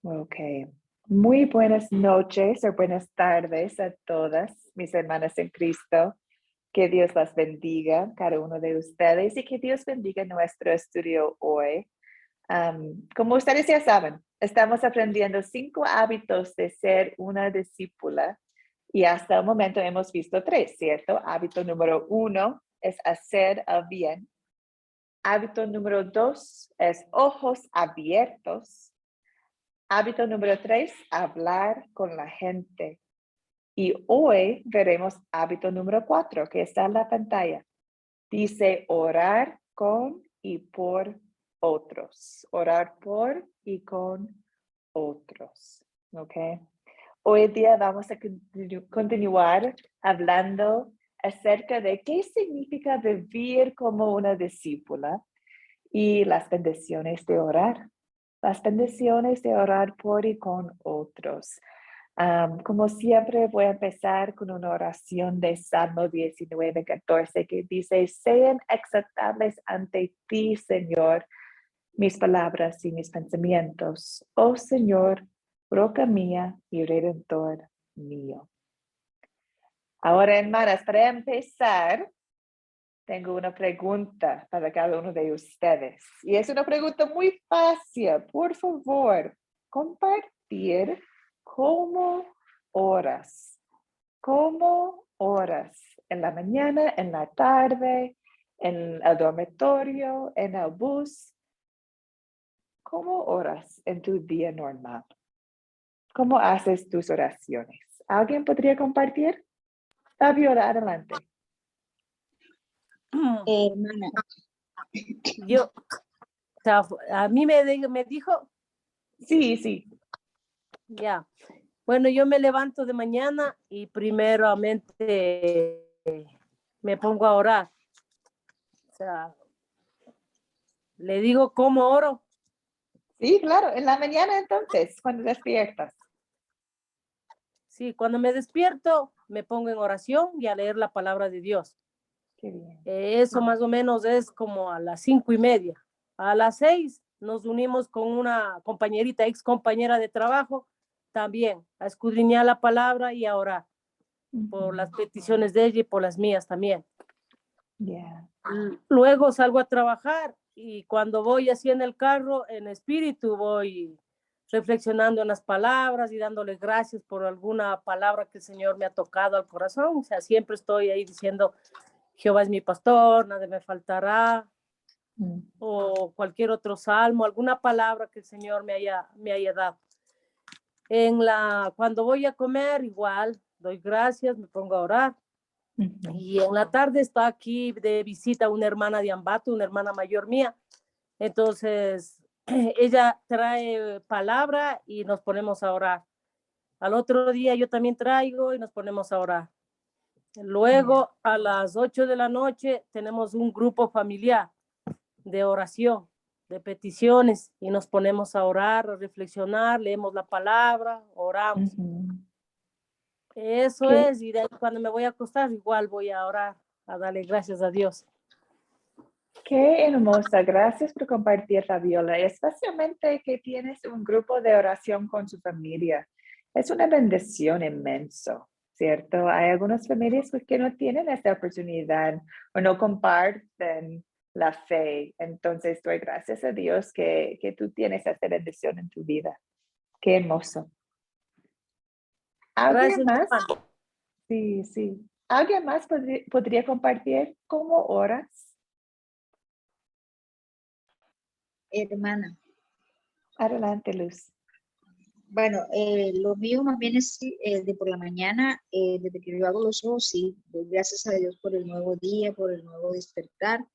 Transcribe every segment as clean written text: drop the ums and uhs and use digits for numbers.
Ok. Muy buenas noches o buenas tardes a todas mis hermanas en Cristo. Que Dios las bendiga, cada uno de ustedes, y que Dios bendiga nuestro estudio hoy. Como ustedes ya saben, estamos aprendiendo 5 hábitos de ser una discípula y hasta el momento hemos visto 3, ¿cierto? Hábito número 1 es hacer el bien. Hábito número 2 es ojos abiertos. Hábito número 3, hablar con la gente. Y hoy veremos hábito número 4, que está en la pantalla. Dice orar con y por otros. Orar por y con otros. ¿Ok? Hoy día vamos a continuar hablando acerca de qué significa vivir como una discípula y las bendiciones de orar. Las bendiciones de orar por y con otros. Como siempre, voy a empezar con una oración de Salmo 19:14 que dice, sean aceptables ante ti, Señor, mis palabras y mis pensamientos. Oh Señor, roca mía y redentor mío. Ahora, hermanas, para empezar, tengo una pregunta para cada uno de ustedes. Y es una pregunta muy fácil. Por favor, compartir cómo oras. ¿Cómo oras? En la mañana, en la tarde, en el dormitorio, en el bus. ¿Cómo oras en tu día normal? ¿Cómo haces tus oraciones? ¿Alguien podría compartir? Fabiola, adelante. Hermana, Yo, o sea, a mí me dijo, Sí. ya, bueno, yo me levanto de mañana y primeramente me pongo a orar. O sea, le digo cómo oro. Sí, claro, en la mañana entonces, cuando despiertas. Sí, cuando me despierto, me pongo en oración y a leer la palabra de Dios. Qué bien. Eso más o menos es como a las 5:30. A las 6 nos unimos con una compañerita, ex compañera de trabajo, también a escudriñar la palabra y a orar por las peticiones de ella y por las mías también. Yeah. Luego salgo a trabajar y cuando voy así en el carro, en espíritu, voy reflexionando en las palabras y dándole gracias por alguna palabra que el Señor me ha tocado al corazón. O sea, siempre estoy ahí diciendo, Jehová es mi pastor, nada me faltará, o cualquier otro salmo, alguna palabra que el Señor me haya dado. Cuando voy a comer, igual, doy gracias, me pongo a orar. Y en la tarde está aquí de visita una hermana de Ambato, una hermana mayor mía. Entonces, ella trae palabra y nos ponemos a orar. Al otro día yo también traigo y nos ponemos a orar. Luego, a las 8 de la noche, tenemos un grupo familiar de oración, de peticiones, y nos ponemos a orar, a reflexionar, leemos la palabra, oramos. Eso es, y de ahí cuando me voy a acostar, igual voy a orar, a darle gracias a Dios. Qué hermosa, gracias por compartir, Fabiola, especialmente que tienes un grupo de oración con su familia. Es una bendición inmenso, ¿cierto? Hay algunas familias que no tienen esta oportunidad o no comparten la fe. Entonces, doy gracias a Dios que tú tienes esta bendición en tu vida. Qué hermoso. ¿Alguien Gracias, más? hermano. Sí. ¿Alguien más podría compartir cómo oras? hermana. Adelante, Luz. Bueno, lo mío más bien es de por la mañana, desde que yo hago los ojos, sí, doy gracias a Dios por el nuevo día, por el nuevo despertar,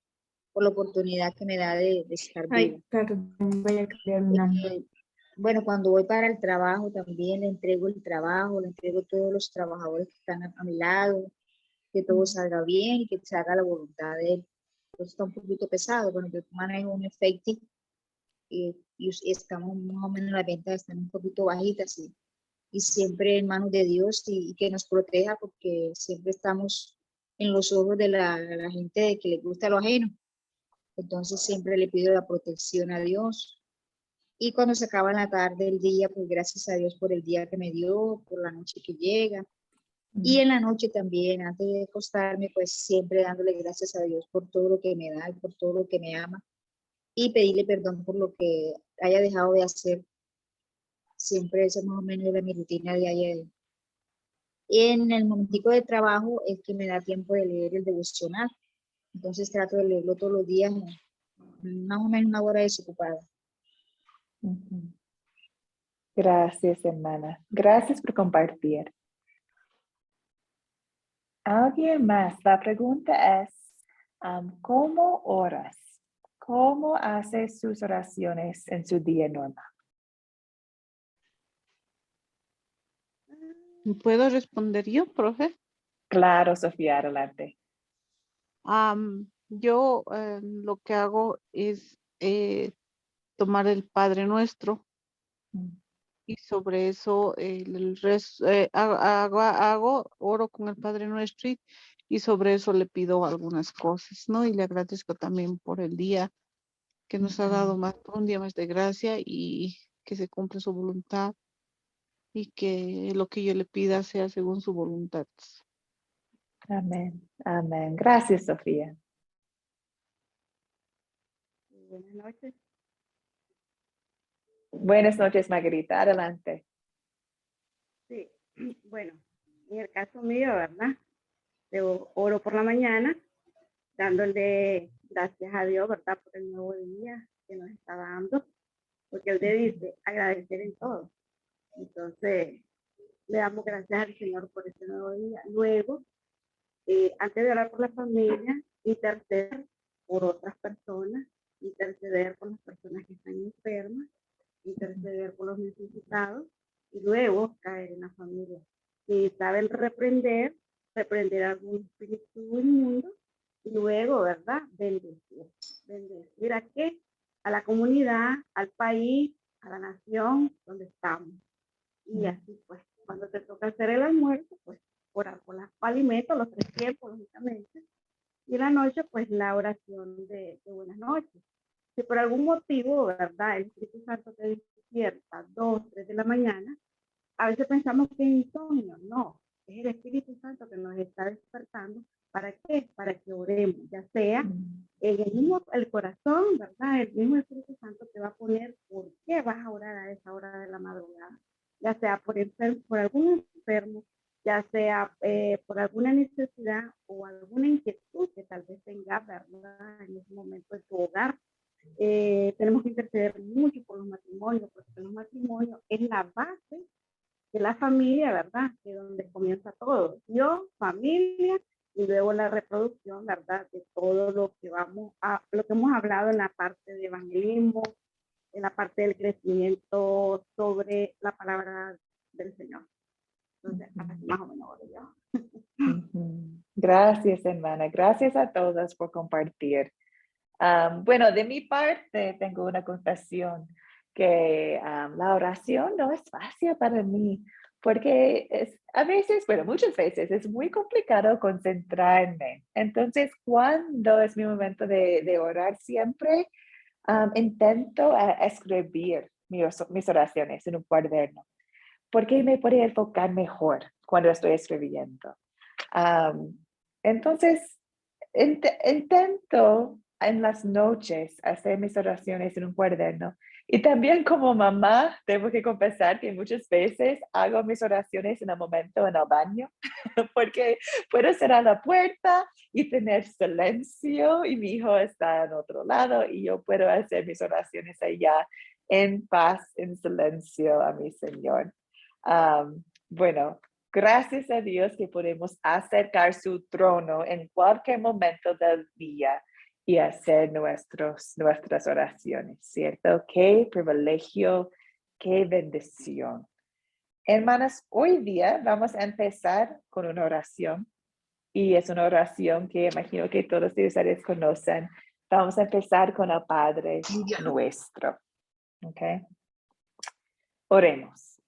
por la oportunidad que me da de estar viva. Ay, perdón, voy a cambiar una. Bueno, cuando voy para el trabajo también le entrego el trabajo, le entrego a todos los trabajadores que están a mi lado, que todo salga bien y que se haga la voluntad de él. Entonces está un poquito pesado, bueno, yo manejo un efecto y estamos más o menos, las ventas están un poquito bajitas y siempre en manos de Dios y que nos proteja porque siempre estamos en los ojos de la gente que le gusta lo ajeno. Entonces siempre le pido la protección a Dios Y cuando se acaba en la tarde el día, pues gracias a Dios por el día que me dio, por la noche que llega. Y en la noche también, antes de acostarme, pues siempre dándole gracias a Dios por todo lo que me da y por todo lo que me ama. Y pedirle perdón por lo que haya dejado de hacer. Siempre esa más o menos era mi rutina diaria. En el momentico de trabajo es que me da tiempo de leer el devocional. Entonces trato de leerlo todos los días, más o menos una hora desocupada. Ujú. Gracias, hermana. Gracias por compartir. ¿Alguien más? La pregunta es, ¿cómo oras? ¿Cómo haces sus oraciones en su día normal? ¿Puedo responder yo, profe? Claro, Sofía, adelante. Yo lo que hago es tomar el Padre Nuestro y sobre eso oro con el Padre Nuestro y sobre eso le pido algunas cosas, ¿no? Y le agradezco también por el día que nos ha dado más, por un día más de gracia y que se cumpla su voluntad y que lo que yo le pida sea según su voluntad. Amén. Amén. Gracias, Sofía. Buenas noches. Buenas noches, Margarita. Adelante. Sí, bueno, en el caso mío, ¿verdad? Yo oro por la mañana, dándole gracias a Dios, ¿verdad? Por el nuevo día que nos está dando, porque Él te dice agradecer en todo. Entonces, le damos gracias al Señor por este nuevo día. Luego, antes de orar por la familia, interceder por otras personas, interceder por las personas que están enfermas, interceder por los necesitados y luego caer en la familia. Si saben reprender algún espíritu inmundo y luego, ¿verdad? Bendecir. ¿Bendecir a qué? A la comunidad, al país, a la nación donde estamos. Y así pues, cuando te toca hacer el almuerzo, pues orar por los alimentos, los 3 tiempos, lógicamente. Y en la noche, pues la oración de buenas noches. Si por algún motivo, ¿verdad? El Espíritu Santo te despierta 2, 3 de la mañana, a veces pensamos que es insomnio. No, es el Espíritu Santo que nos está despertando. ¿Para qué? Para que oremos, ya sea en el corazón, ¿verdad? El mismo Espíritu Santo te va a poner por qué vas a orar a esa hora de la madrugada. Ya sea por algún enfermo, ya sea por alguna necesidad o alguna inquietud que tal vez tengas, ¿verdad? En ese momento en tu hogar. Tenemos que interceder mucho por los matrimonios, porque los matrimonios es la base de la familia, ¿verdad? De donde comienza todo. Dios, familia y luego la reproducción, ¿verdad? De todo lo que lo que hemos hablado en la parte de evangelismo, en la parte del crecimiento sobre la palabra del Señor. Entonces, así más o menos yo. Gracias, hermana. Gracias a todas por compartir. Bueno, de mi parte tengo una confesión que la oración no es fácil para mí porque a veces, bueno, muchas veces es muy complicado concentrarme. Entonces, cuando es mi momento de orar, siempre intento escribir mis oraciones en un cuaderno porque me puede enfocar mejor cuando estoy escribiendo. Entonces, intento en las noches hacer mis oraciones en un cuaderno. Y también como mamá, tengo que confesar que muchas veces hago mis oraciones en el momento en el baño, porque puedo cerrar la puerta y tener silencio y mi hijo está en otro lado y yo puedo hacer mis oraciones allá en paz, en silencio a mi Señor. Bueno, gracias a Dios que podemos acercar su trono en cualquier momento del día y hacer nuestras oraciones, ¿cierto? Qué privilegio, qué bendición. Hermanas, hoy día vamos a empezar con una oración y es una oración que imagino que todos ustedes conocen. Vamos a empezar con el Padre Nuestro, ¿ok? Oremos.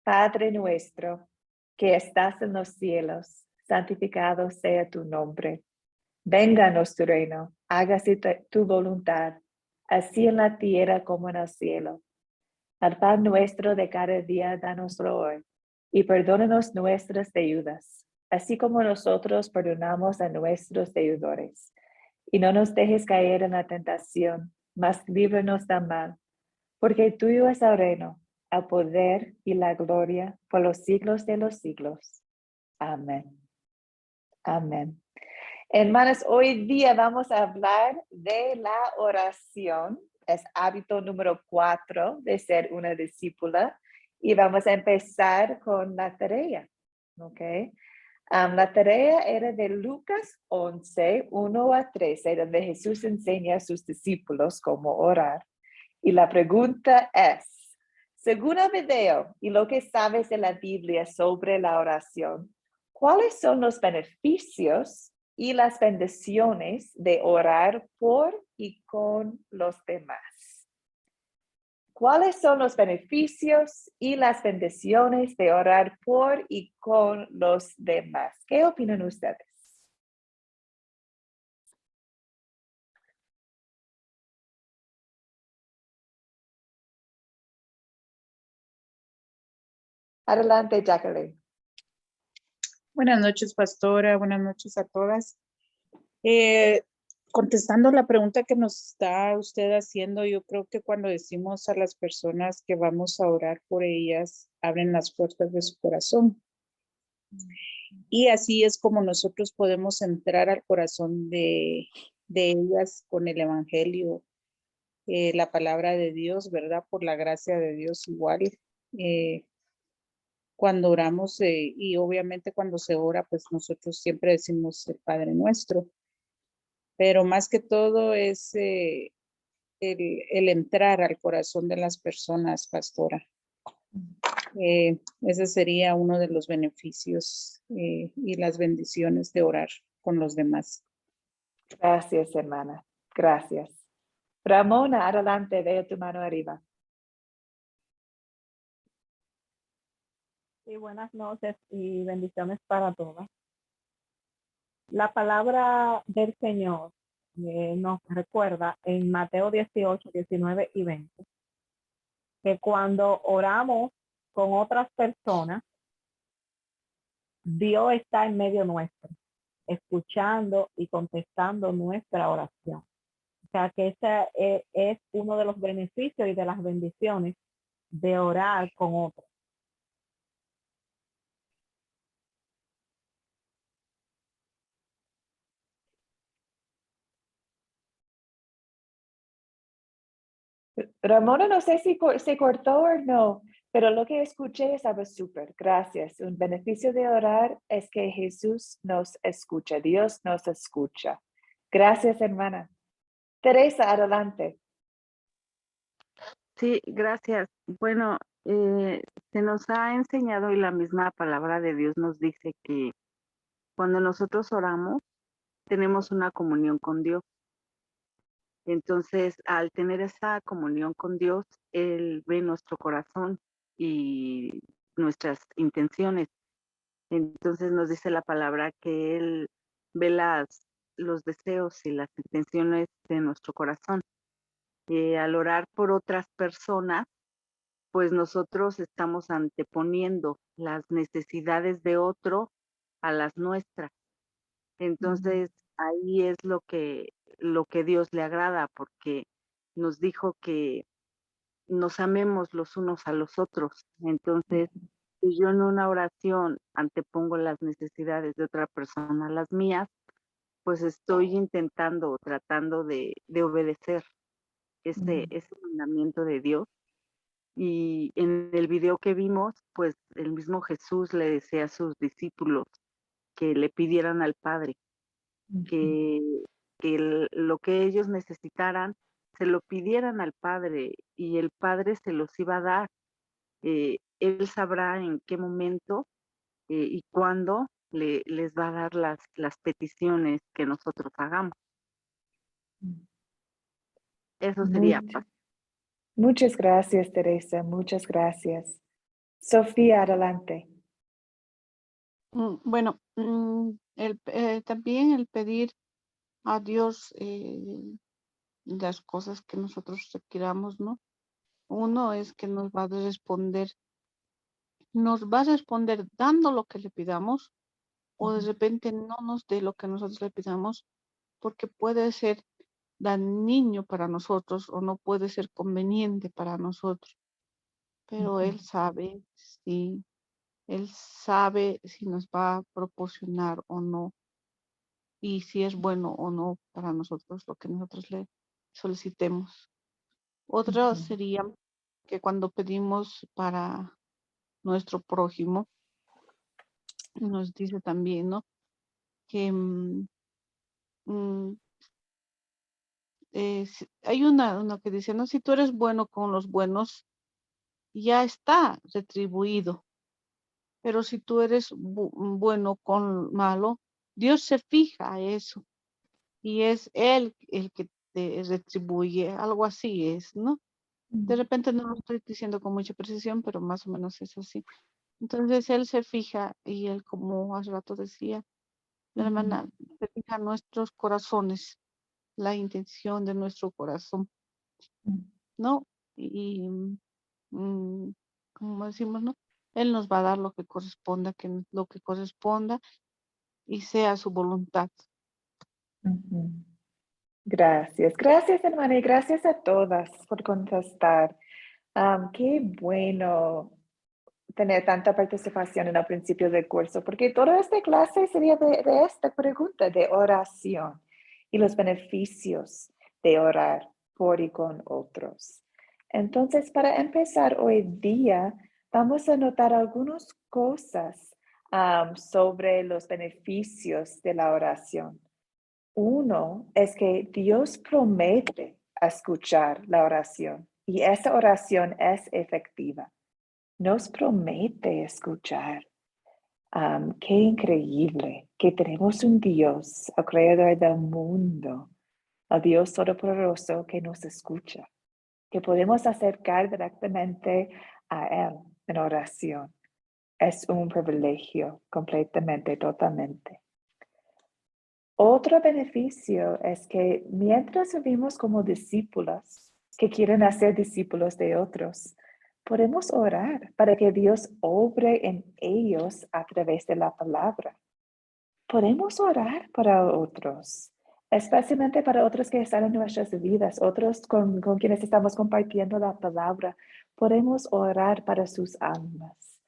Padre nuestro, que estás en los cielos, santificado sea tu nombre. Vénganos tu reino, hágase tu voluntad, así en la tierra como en el cielo. Al pan nuestro de cada día, danoslo hoy, y perdónanos nuestras deudas, así como nosotros perdonamos a nuestros deudores. Y no nos dejes caer en la tentación, mas líbranos del mal, porque tuyo es el reino, el poder y la gloria por los siglos de los siglos. Amén. Amén. Hermanas, hoy día vamos a hablar de la oración. Es hábito número 4 de ser una discípula. Y vamos a empezar con la tarea. ¿Ok? La tarea era de Lucas 11, 1 a 13, donde Jesús enseña a sus discípulos cómo orar. Y la pregunta es, según el video y lo que sabes de la Biblia sobre la oración, ¿cuáles son los beneficios y las bendiciones de orar por y con los demás? ¿Cuáles son los beneficios y las bendiciones de orar por y con los demás? ¿Qué opinan ustedes? Adelante, Jacqueline. Buenas noches, pastora. Buenas noches a todas. Contestando la pregunta que nos está usted haciendo, yo creo que cuando decimos a las personas que vamos a orar por ellas, abren las puertas de su corazón. Y así es como nosotros podemos entrar al corazón de ellas con el evangelio, la palabra de Dios, ¿verdad? Por la gracia de Dios igual. Cuando oramos y obviamente cuando se ora, pues nosotros siempre decimos el Padre Nuestro. Pero más que todo es el entrar al corazón de las personas, pastora. Ese sería uno de los beneficios y las bendiciones de orar con los demás. Gracias, hermana. Gracias. Ramona, adelante, veo tu mano arriba. Sí, buenas noches y bendiciones para todas. La palabra del Señor nos recuerda en Mateo 18, 19 y 20, que cuando oramos con otras personas, Dios está en medio nuestro, escuchando y contestando nuestra oración. O sea que ese es uno de los beneficios y de las bendiciones de orar con otros. Ramona, no sé si se cortó o no, pero lo que escuché estaba súper. Gracias. Un beneficio de orar es que Jesús nos escucha, Dios nos escucha. Gracias, hermana. Teresa, adelante. Sí, gracias. Bueno, se nos ha enseñado y la misma palabra de Dios nos dice que cuando nosotros oramos, tenemos una comunión con Dios. Entonces, al tener esa comunión con Dios, Él ve nuestro corazón y nuestras intenciones. Entonces nos dice la palabra que Él ve los deseos y las intenciones de nuestro corazón. Al orar por otras personas, pues nosotros estamos anteponiendo las necesidades de otro a las nuestras. Entonces, ahí es lo que Dios le agrada, porque nos dijo que nos amemos los unos a los otros. Entonces, si yo en una oración antepongo las necesidades de otra persona a las mías, pues estoy intentando o tratando de obedecer ese mandamiento de Dios. Y en el video que vimos, pues el mismo Jesús le decía a sus discípulos que le pidieran al Padre que lo que ellos necesitaran se lo pidieran al Padre y el Padre se los iba a dar. Él sabrá en qué momento y cuándo les va a dar las peticiones que nosotros hagamos. Eso sería. Muchas gracias, Teresa. Muchas gracias. Sofía, adelante. Bueno, también el pedir a Dios las cosas que nosotros requiramos, ¿no? Uno es que nos va a responder dando lo que le pidamos, o de repente no nos dé lo que nosotros le pidamos, porque puede ser dañino para nosotros o no puede ser conveniente para nosotros. Pero Él sabe si nos va a proporcionar o no, y si es bueno o no para nosotros lo que nosotros le solicitemos. Otra sería que cuando pedimos para nuestro prójimo, nos dice también, ¿no? Que hay una que dice, no, si tú eres bueno con los buenos, ya está retribuido. Pero si tú eres bueno con malo, Dios se fija a eso. Y es Él el que te retribuye, algo así es, ¿no? De repente no lo estoy diciendo con mucha precisión, pero más o menos es así. Entonces Él se fija, y Él, como hace rato decía, la hermana, se fija en nuestros corazones, la intención de nuestro corazón, ¿no? Y, como decimos, ¿no? Él nos va a dar lo que corresponda, y sea su voluntad. Gracias, gracias hermana y gracias a todas por contestar. Qué bueno tener tanta participación en el principio del curso, porque toda esta clase sería de esta pregunta de oración y los beneficios de orar por y con otros. Entonces, para empezar hoy día, vamos a notar algunas cosas sobre los beneficios de la oración. Uno es que Dios promete escuchar la oración y esa oración es efectiva. Nos promete escuchar. Qué increíble que tenemos un Dios, el creador del mundo, el Dios todopoderoso que nos escucha, que podemos acercar directamente a Él en oración. Es un privilegio completamente, totalmente. Otro beneficio es que mientras vivimos como discípulos que quieren hacer discípulos de otros, podemos orar para que Dios obre en ellos a través de la palabra. Podemos orar para otros, especialmente para otros que están en nuestras vidas, otros con quienes estamos compartiendo la palabra. Podemos orar para sus almas.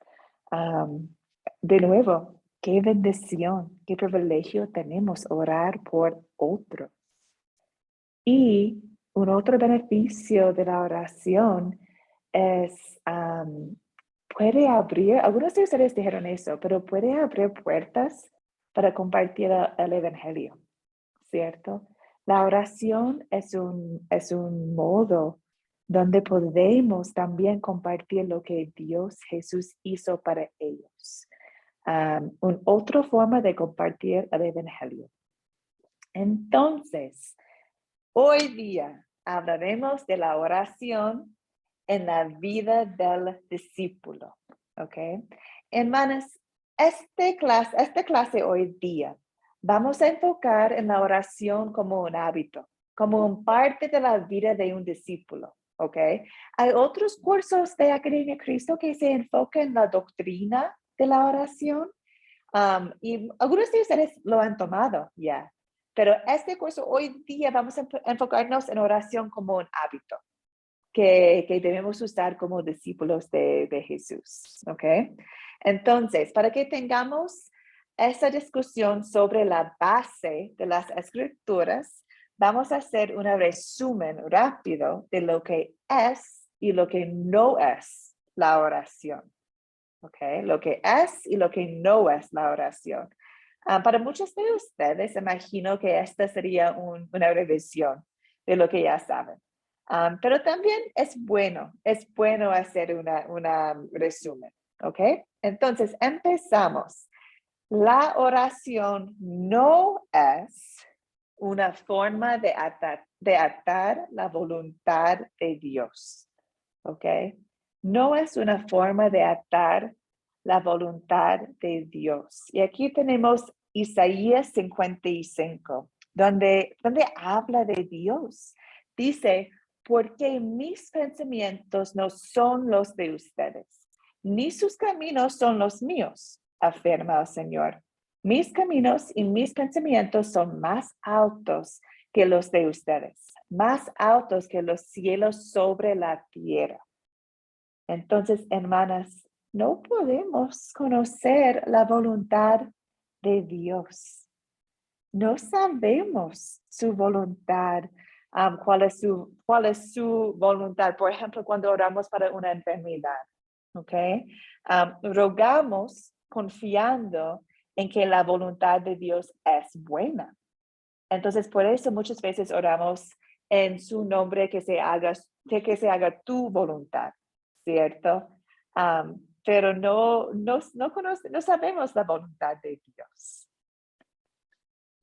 De nuevo, qué bendición, qué privilegio tenemos orar por otros. Y un otro beneficio de la oración es, puede abrir, algunos de ustedes dijeron eso, pero puede abrir puertas para compartir el evangelio, ¿cierto? La oración es un modo donde podemos también compartir lo que Dios Jesús hizo para ellos. Otra forma de compartir el evangelio. Entonces, hoy día hablaremos de la oración en la vida del discípulo, ¿ok? Hermanas, esta clase hoy día vamos a enfocar en la oración como un hábito, como un parte de la vida de un discípulo, ¿ok? Hay otros cursos de Academia Cristo que se enfocan en la doctrina de la oración, y algunos de ustedes lo han tomado ya. Pero este curso hoy día vamos a enfocarnos en oración como un hábito que debemos usar como discípulos de Jesús, ¿ok? Entonces, para que tengamos esa discusión sobre la base de las escrituras, vamos a hacer un resumen rápido de lo que es y lo que no es la oración, ¿ok? Lo que es y lo que no es la oración. Para muchos de ustedes, imagino que esta sería una revisión de lo que ya saben. Pero también es bueno hacer una resumen, ¿ok? Entonces, empezamos. La oración no es una forma de atar la voluntad de Dios, ¿ok? No es una forma de atar la voluntad de Dios. Y aquí tenemos Isaías 55, donde habla de Dios. Dice, porque mis pensamientos no son los de ustedes, ni sus caminos son los míos, afirma el Señor. Mis caminos y mis pensamientos son más altos que los de ustedes, más altos que los cielos sobre la tierra. Entonces, hermanas, no podemos conocer la voluntad de Dios. No sabemos su voluntad. ¿Cuál es su voluntad? Por ejemplo, cuando oramos para una enfermedad, ¿ok? Rogamos confiando en que la voluntad de Dios es buena. Entonces, por eso muchas veces oramos en su nombre que se haga tu voluntad, ¿cierto? Pero no sabemos la voluntad de Dios.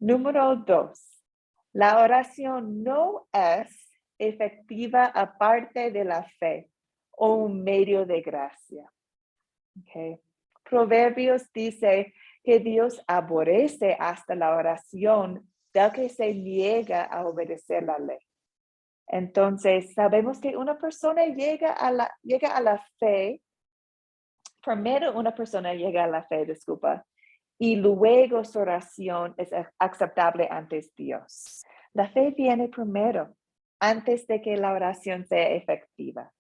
Número 2, la oración no es efectiva aparte de la fe o un medio de gracia. Okay. Proverbios dice que Dios aborrece hasta la oración del que se niega a obedecer la ley. Entonces, sabemos que una persona llega a la fe, primero una persona llega a la fe, disculpa, y luego su oración es aceptable ante Dios. La fe viene primero, antes de que la oración sea efectiva.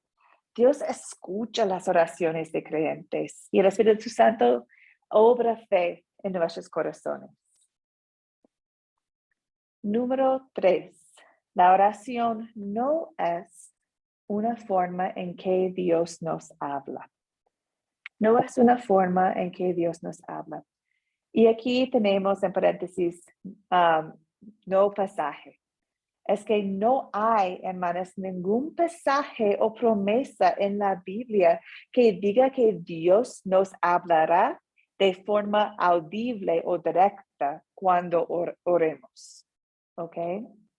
Dios escucha las oraciones de creyentes y el Espíritu Santo obra fe en nuestros corazones. Número 3. La oración no es una forma en que Dios nos habla. No es una forma en que Dios nos habla. Y aquí tenemos en paréntesis, no pasaje. Es que no hay, hermanas, ningún pasaje o promesa en la Biblia que diga que Dios nos hablará de forma audible o directa cuando oremos. ¿Ok?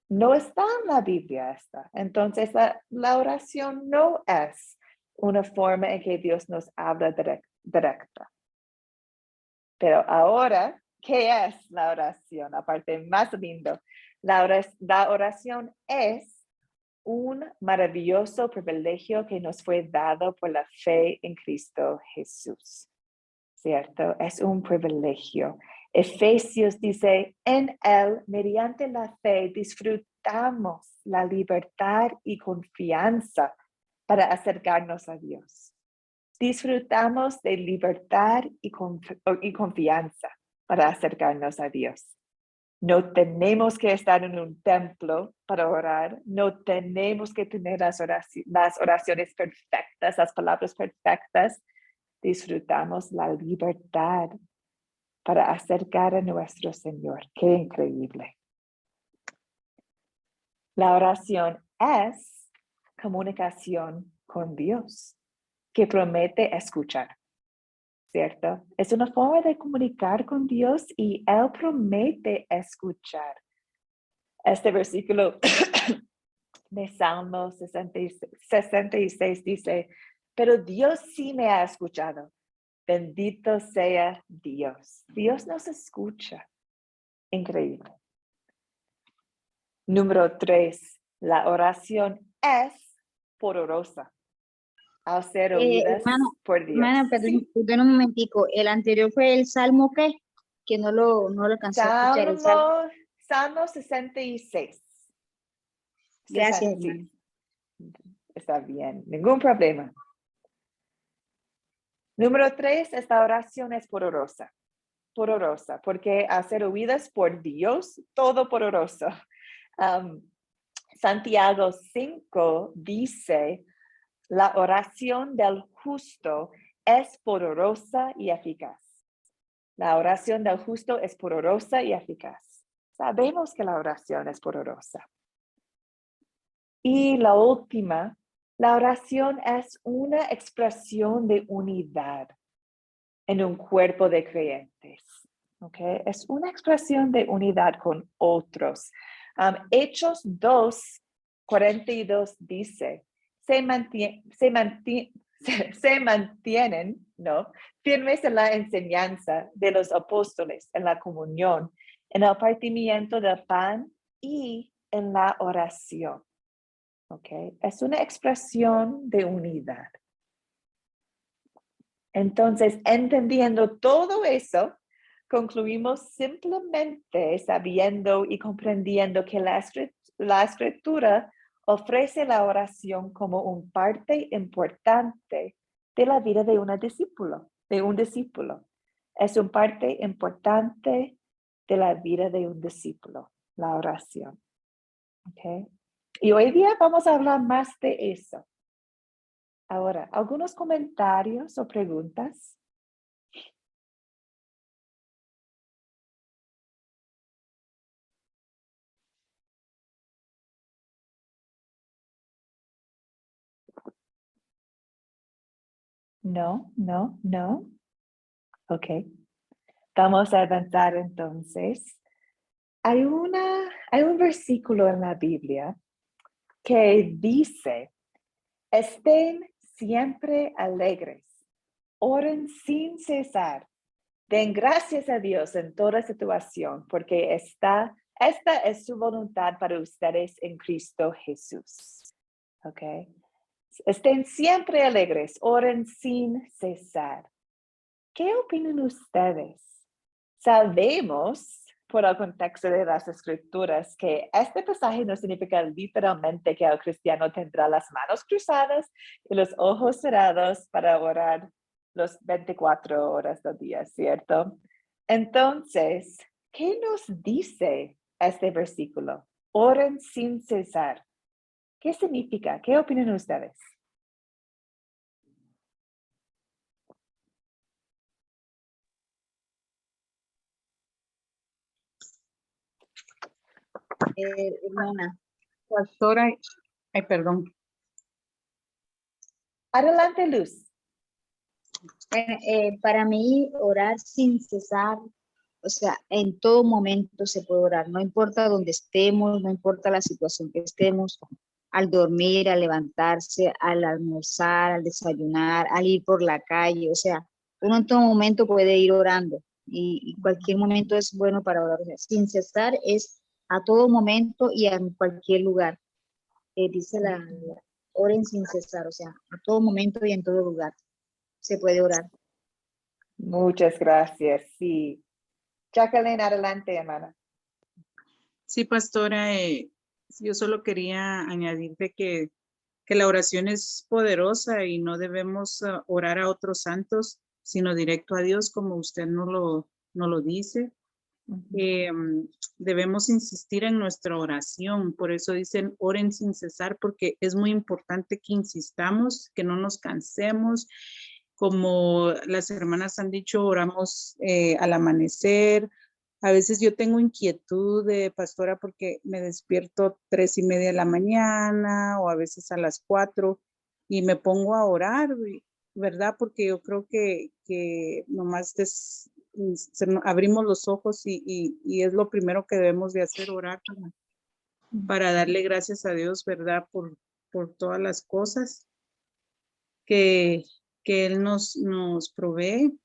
No está en la Biblia esta. Entonces, la oración no es una forma en que Dios nos habla directa. Pero ahora, ¿qué es la oración? Aparte, más lindo. La oración es un maravilloso privilegio que nos fue dado por la fe en Cristo Jesús. ¿Cierto? Es un privilegio. Efesios dice, en Él, mediante la fe, disfrutamos la libertad y confianza para acercarnos a Dios. Disfrutamos de libertad y confianza para acercarnos a Dios. No tenemos que estar en un templo para orar. No tenemos que tener las oraciones perfectas, las palabras perfectas. Disfrutamos la libertad para acercar a nuestro Señor. ¡Qué increíble! La oración es comunicación con Dios, que promete escuchar, ¿cierto? Es una forma de comunicar con Dios y Él promete escuchar. Este versículo de Salmo 66 dice, pero Dios sí me ha escuchado. Bendito sea Dios. Dios nos escucha. Increíble. Número 3, la oración es poderosa. Al ser oídas por Dios. Hermana, perdón, ¿Sí? perdón un momentico. El anterior fue el Salmo, ¿qué? Que no lo alcancé a escuchar. El Salmo. Salmo 66. Gracias, 60, hermana. sí. Está bien, ningún problema. Número 3, esta oración es poderosa. Poderosa, porque al ser oídas por Dios, todo poderoso. Santiago 5 dice, la oración del justo es poderosa y eficaz. La oración del justo es poderosa y eficaz. Sabemos que la oración es poderosa. Y la última, la oración es una expresión de unidad en un cuerpo de creyentes. ¿Okay? Es una expresión de unidad con otros. Hechos 2:42 dice, se mantienen, ¿no?, firmes en la enseñanza de los apóstoles, en la comunión, en el partimiento del pan y en la oración. ¿ok? Es una expresión de unidad. Entonces, entendiendo todo eso, concluimos simplemente sabiendo y comprendiendo que la escritura ofrece la oración como una parte importante de la vida de un discípulo. Es una parte importante de la vida de un discípulo, la oración. ¿Okay? Y hoy día vamos a hablar más de eso. Ahora, ¿algunos comentarios o preguntas? No. Ok. Vamos a avanzar entonces. Hay un versículo en la Biblia que dice, estén siempre alegres, oren sin cesar, den gracias a Dios en toda situación, porque esta es su voluntad para ustedes en Cristo Jesús. ¿Ok? Estén siempre alegres, oren sin cesar. ¿Qué opinan ustedes? Sabemos, por el contexto de las escrituras, que este pasaje no significa literalmente que el cristiano tendrá las manos cruzadas y los ojos cerrados para orar las 24 horas del día, ¿cierto? Entonces, ¿qué nos dice este versículo? Oren sin cesar. ¿Qué significa? ¿Qué opinan ustedes? Hermana, Pastora, ay, perdón. Adelante, Luz. bueno, para mí orar sin cesar, o sea, en todo momento se puede orar, no importa dónde estemos, no importa la situación que estemos, al dormir, al levantarse, al almorzar, al desayunar, al ir por la calle, o sea, uno en todo momento puede ir orando y cualquier momento es bueno para orar. O sea, sin cesar es a todo momento y en cualquier lugar. Dice oren sin cesar, o sea, a todo momento y en todo lugar se puede orar. Muchas gracias. Sí. Jacqueline, adelante, hermana. Sí, pastora, yo solo quería añadir de que la oración es poderosa y no debemos orar a otros santos, sino directo a Dios, como usted no lo dice. Debemos insistir en nuestra oración, por eso dicen oren sin cesar, porque es muy importante que insistamos, que no nos cansemos. Como las hermanas han dicho, oramos al amanecer. A veces yo tengo inquietud de pastora porque me despierto 3:30 de la mañana o a veces a las 4 y me pongo a orar, ¿verdad? Porque yo creo que nomás abrimos los ojos y es lo primero que debemos de hacer, orar para darle gracias a Dios, ¿verdad? Por todas las cosas que Él nos provee.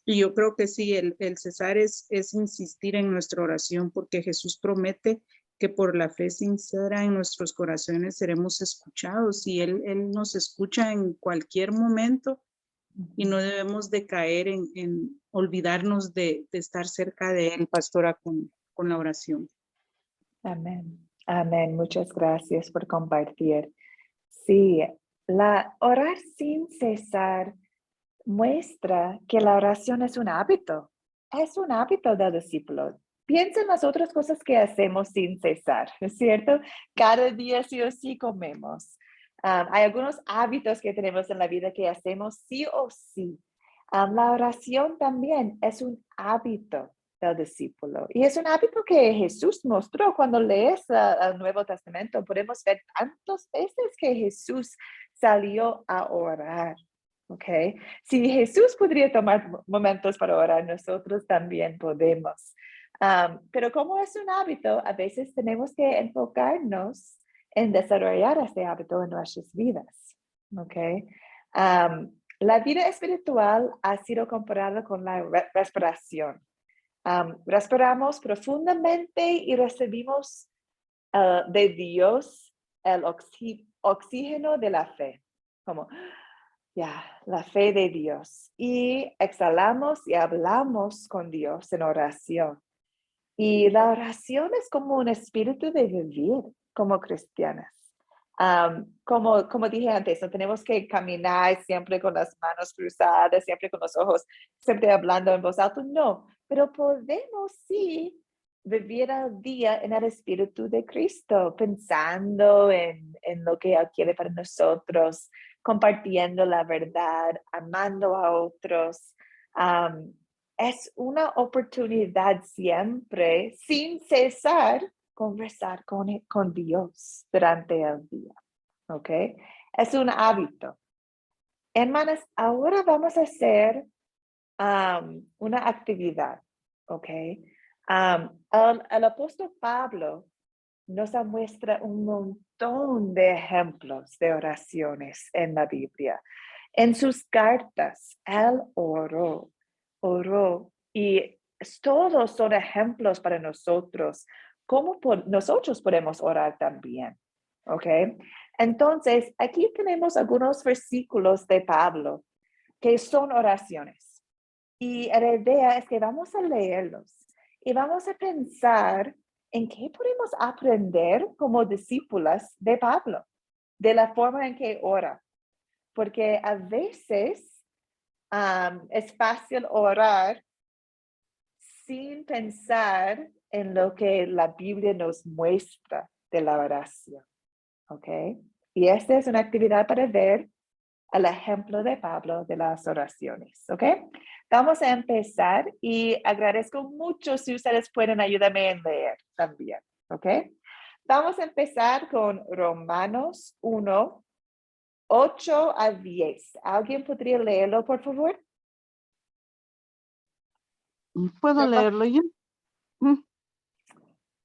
Y yo creo que sí, el cesar es insistir en nuestra oración, porque Jesús promete que por la fe sincera en nuestros corazones seremos escuchados y Él nos escucha en cualquier momento y no debemos de caer en olvidarnos de estar cerca de Él, pastora, con la oración. Amén. Amén. Muchas gracias por compartir. Sí, la orar sin cesar muestra que la oración es un hábito. Es un hábito del discípulo. Piensa en las otras cosas que hacemos sin cesar, ¿es cierto? Cada día sí o sí comemos. Hay algunos hábitos que tenemos en la vida que hacemos sí o sí. La oración también es un hábito del discípulo. Y es un hábito que Jesús mostró cuando lees el Nuevo Testamento. Podemos ver tantas veces que Jesús salió a orar. Okay. Si Jesús podría tomar momentos para orar, nosotros también podemos. Pero como es un hábito, a veces tenemos que enfocarnos en desarrollar este hábito en nuestras vidas. Okay. La vida espiritual ha sido comparada con la respiración. Respiramos profundamente y recibimos de Dios el oxígeno de la fe, como la fe de Dios. Y exhalamos y hablamos con Dios en oración. Y la oración es como un espíritu de vivir como cristianas. Como dije antes, no tenemos que caminar siempre con las manos cruzadas, siempre con los ojos, siempre hablando en voz alta, no, pero podemos sí vivir al día en el Espíritu de Cristo, pensando en lo que Él quiere para nosotros, compartiendo la verdad, amando a otros. Es una oportunidad siempre, sin cesar, conversar con Dios durante el día, ¿ok? Es un hábito. Hermanas, ahora vamos a hacer una actividad, ¿ok? El apóstol Pablo nos muestra un montón de ejemplos de oraciones en la Biblia. En sus cartas, él oró y todos son ejemplos para nosotros. ¿Cómo nosotros podemos orar también? ¿Ok? Entonces, aquí tenemos algunos versículos de Pablo que son oraciones. Y la idea es que vamos a leerlos y vamos a pensar en qué podemos aprender como discípulas de Pablo, de la forma en que ora. Porque a veces es fácil orar sin pensar en lo que la Biblia nos muestra de la oración. ¿Ok? Y esta es una actividad para ver el ejemplo de Pablo de las oraciones. ¿Ok? Vamos a empezar y agradezco mucho si ustedes pueden ayudarme en leer también. ¿Ok? Vamos a empezar con Romanos 1, 8 a 10. ¿Alguien podría leerlo, por favor? ¿Puedo leerlo yo?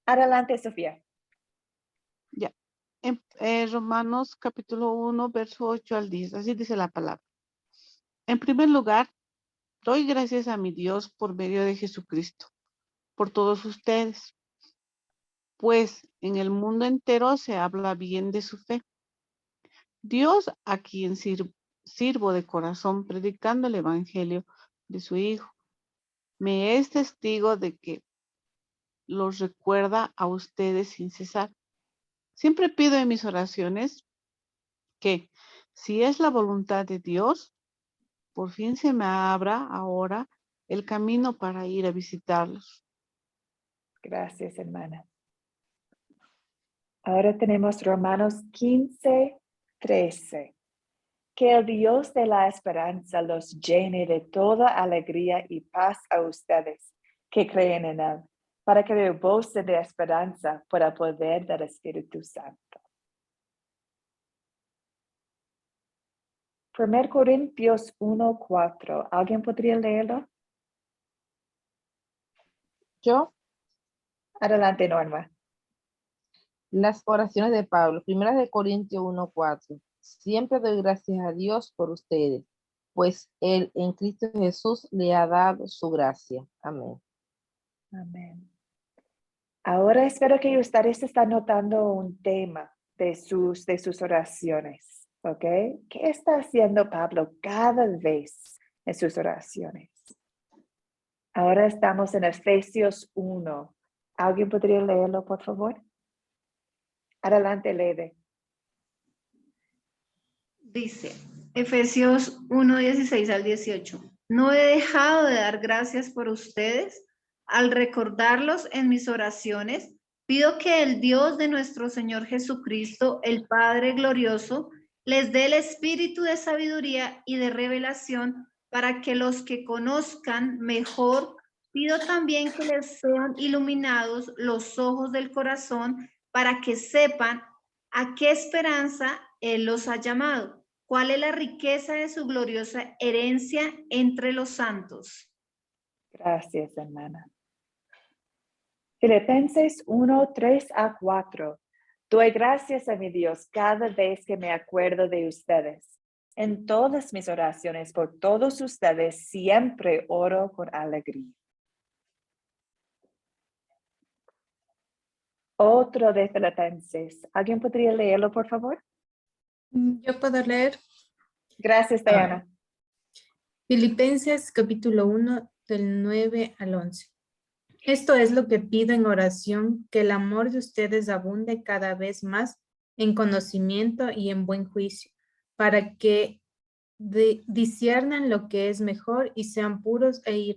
Adelante, Sofía. Ya. Romanos capítulo 1, verso 8 al 10. Así dice la palabra. En primer lugar, doy gracias a mi Dios por medio de Jesucristo, por todos ustedes, pues en el mundo entero se habla bien de su fe. Dios, a quien sirvo de corazón predicando el evangelio de su Hijo, me es testigo de que los recuerda a ustedes sin cesar. Siempre pido en mis oraciones que, si es la voluntad de Dios, por fin se me abra ahora el camino para ir a visitarlos. Gracias, hermana. Ahora tenemos Romanos 15, 13. Que el Dios de la esperanza los llene de toda alegría y paz a ustedes que creen en Él, para que rebosen de esperanza por el poder del Espíritu Santo. 1 Corintios 1, 4. ¿Alguien podría leerlo? Yo, Adelante, Norma. las oraciones de Pablo, primera de Corintios 1:4. Siempre doy gracias a Dios por ustedes, pues Él en Cristo Jesús le ha dado su gracia. Amén. Amén. Ahora espero que ustedes están notando un tema de sus oraciones, ¿ok? ¿Qué está haciendo Pablo cada vez en sus oraciones? Ahora estamos en Efesios 1. ¿Alguien podría leerlo, por favor? Adelante, Lede. Dice, Efesios 1, 16 al 18. No he dejado de dar gracias por ustedes. Al recordarlos en mis oraciones, pido que el Dios de nuestro Señor Jesucristo, el Padre glorioso, les dé el espíritu de sabiduría y de revelación para que los que conozcan mejor, pido también que les sean iluminados los ojos del corazón para que sepan a qué esperanza Él los ha llamado. ¿Cuál es la riqueza de su gloriosa herencia entre los santos? Gracias, hermana. Filipenses 1, 3 a 4. Doy gracias a mi Dios cada vez que me acuerdo de ustedes. En todas mis oraciones por todos ustedes siempre oro con alegría. Otro de Filipenses. ¿Alguien podría leerlo, por favor? Yo puedo leer Gracias, Diana. Filipenses capítulo 1 del 9 al 11. Esto es lo que pido en oración, que el amor de ustedes abunde cada vez más en conocimiento y en buen juicio, para que disciernan lo que es mejor y sean puros e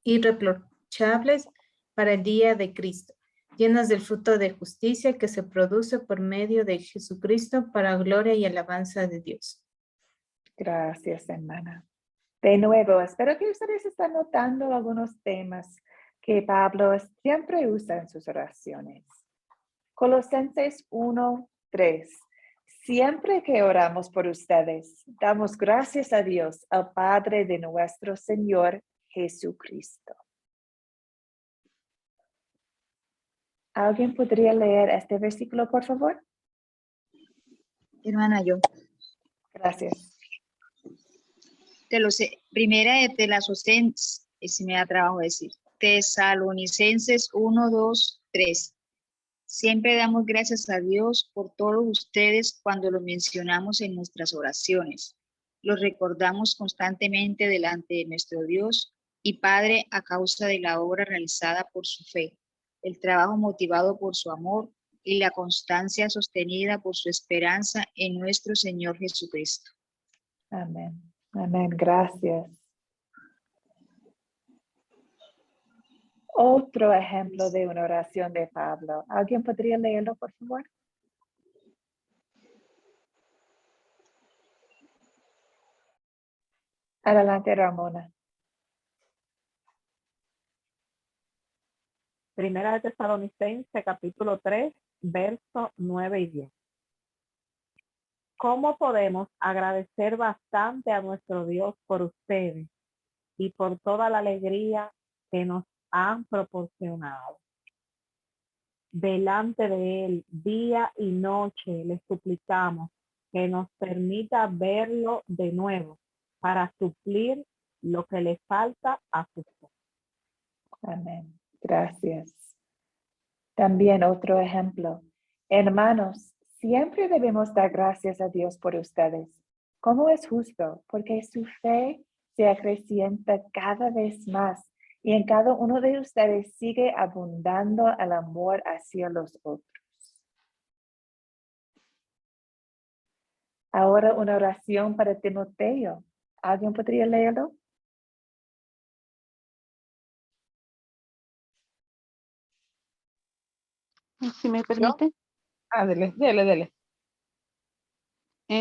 irreprochables para el día de Cristo, llenas del fruto de justicia que se produce por medio de Jesucristo para gloria y alabanza de Dios. Gracias, hermana. De nuevo, espero que ustedes están notando algunos temas que Pablo siempre usa en sus oraciones. Colosenses 1:3. Siempre que oramos por ustedes, damos gracias a Dios, al Padre de nuestro Señor Jesucristo. ¿Alguien podría leer este versículo, por favor? Hermana, yo. Gracias. Primera de Tesalonicenses, si me da trabajo decir. Tesalonicenses 1, 2, 3. Siempre damos gracias a Dios por todos ustedes cuando lo mencionamos en nuestras oraciones. Lo recordamos constantemente delante de nuestro Dios y Padre a causa de la obra realizada por su fe, el trabajo motivado por su amor y la constancia sostenida por su esperanza en nuestro Señor Jesucristo. Amén. Amén. Gracias. Otro ejemplo de una oración de Pablo. ¿Alguien podría leerlo, por favor? Adelante, Ramona. Primera de Tesalonicenses, capítulo 3, versos 9 y 10. ¿Cómo podemos agradecer bastante a nuestro Dios por ustedes y por toda la alegría que nos han proporcionado? Delante de Él, día y noche, le suplicamos que nos permita verlo de nuevo para suplir lo que le falta a su fe. Amén. Gracias. También otro ejemplo. Hermanos, siempre debemos dar gracias a Dios por ustedes. ¿Cómo es justo? Porque su fe se acrecienta cada vez más y en cada uno de ustedes sigue abundando el amor hacia los otros. Ahora una oración para Timoteo. ¿Alguien podría leerlo? Si me permite. Dele.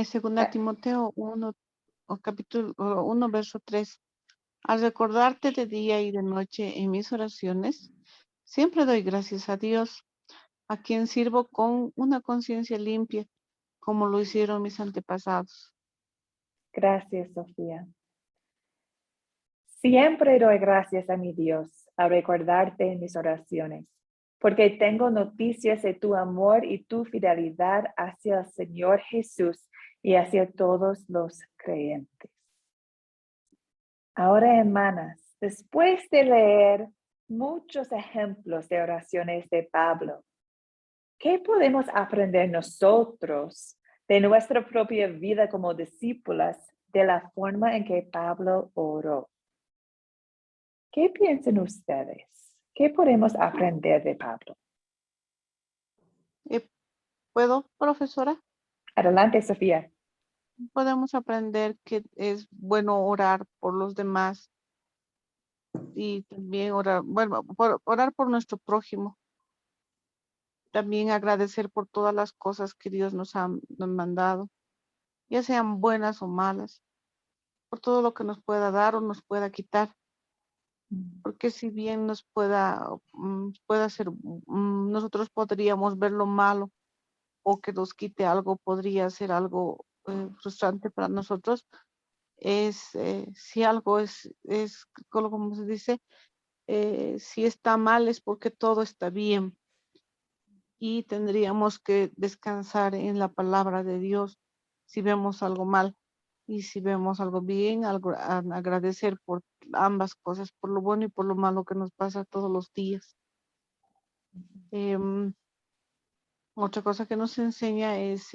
Segunda Timoteo 1, capítulo 1, verso 3. Al recordarte de día y de noche en mis oraciones, siempre doy gracias a Dios, a quien sirvo con una conciencia limpia, como lo hicieron mis antepasados. Gracias, Sofía. Siempre doy gracias a mi Dios al recordarte en mis oraciones, porque tengo noticias de tu amor y tu fidelidad hacia el Señor Jesús y hacia todos los creyentes. Ahora, hermanas, después de leer muchos ejemplos de oraciones de Pablo, ¿qué podemos aprender nosotros de nuestra propia vida como discípulas de la forma en que Pablo oró? ¿Qué piensan ustedes? ¿Qué podemos aprender de Pablo? ¿Puedo, profesora? Adelante, Sofía. Podemos aprender que es bueno orar por los demás y también orar por nuestro prójimo. También agradecer por todas las cosas que Dios nos ha mandado, ya sean buenas o malas, por todo lo que nos pueda dar o nos pueda quitar. Porque si bien nos pueda ser, nosotros podríamos ver lo malo o que nos quite algo, podría ser algo frustrante para nosotros. Si algo es como se dice, si está mal es porque todo está bien. Y tendríamos que descansar en la palabra de Dios si vemos algo mal. Y si vemos algo bien, agradecer por ambas cosas, por lo bueno y por lo malo que nos pasa todos los días. Otra cosa que nos enseña es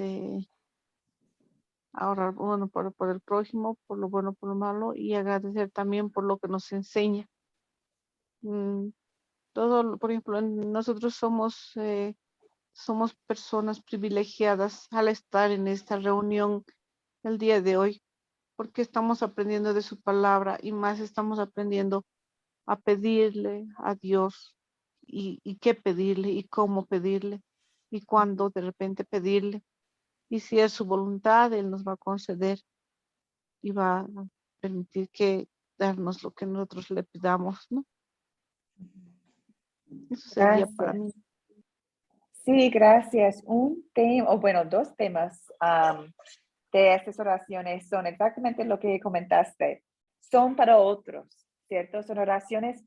ahorrar bueno, por el prójimo, por lo bueno, por lo malo, y agradecer también por lo que nos enseña. Por ejemplo, nosotros somos personas privilegiadas al estar en esta reunión el día de hoy, porque estamos aprendiendo de su palabra y más estamos aprendiendo a pedirle a Dios y qué pedirle y cómo pedirle y cuándo de repente pedirle. Y si es su voluntad, Él nos va a conceder y va a permitir que darnos lo que nosotros le pidamos, ¿no? Eso sería para mí. Sí, gracias. Un tema, o bueno, dos temas de estas oraciones son exactamente lo que comentaste. Son para otros, ¿cierto? Son oraciones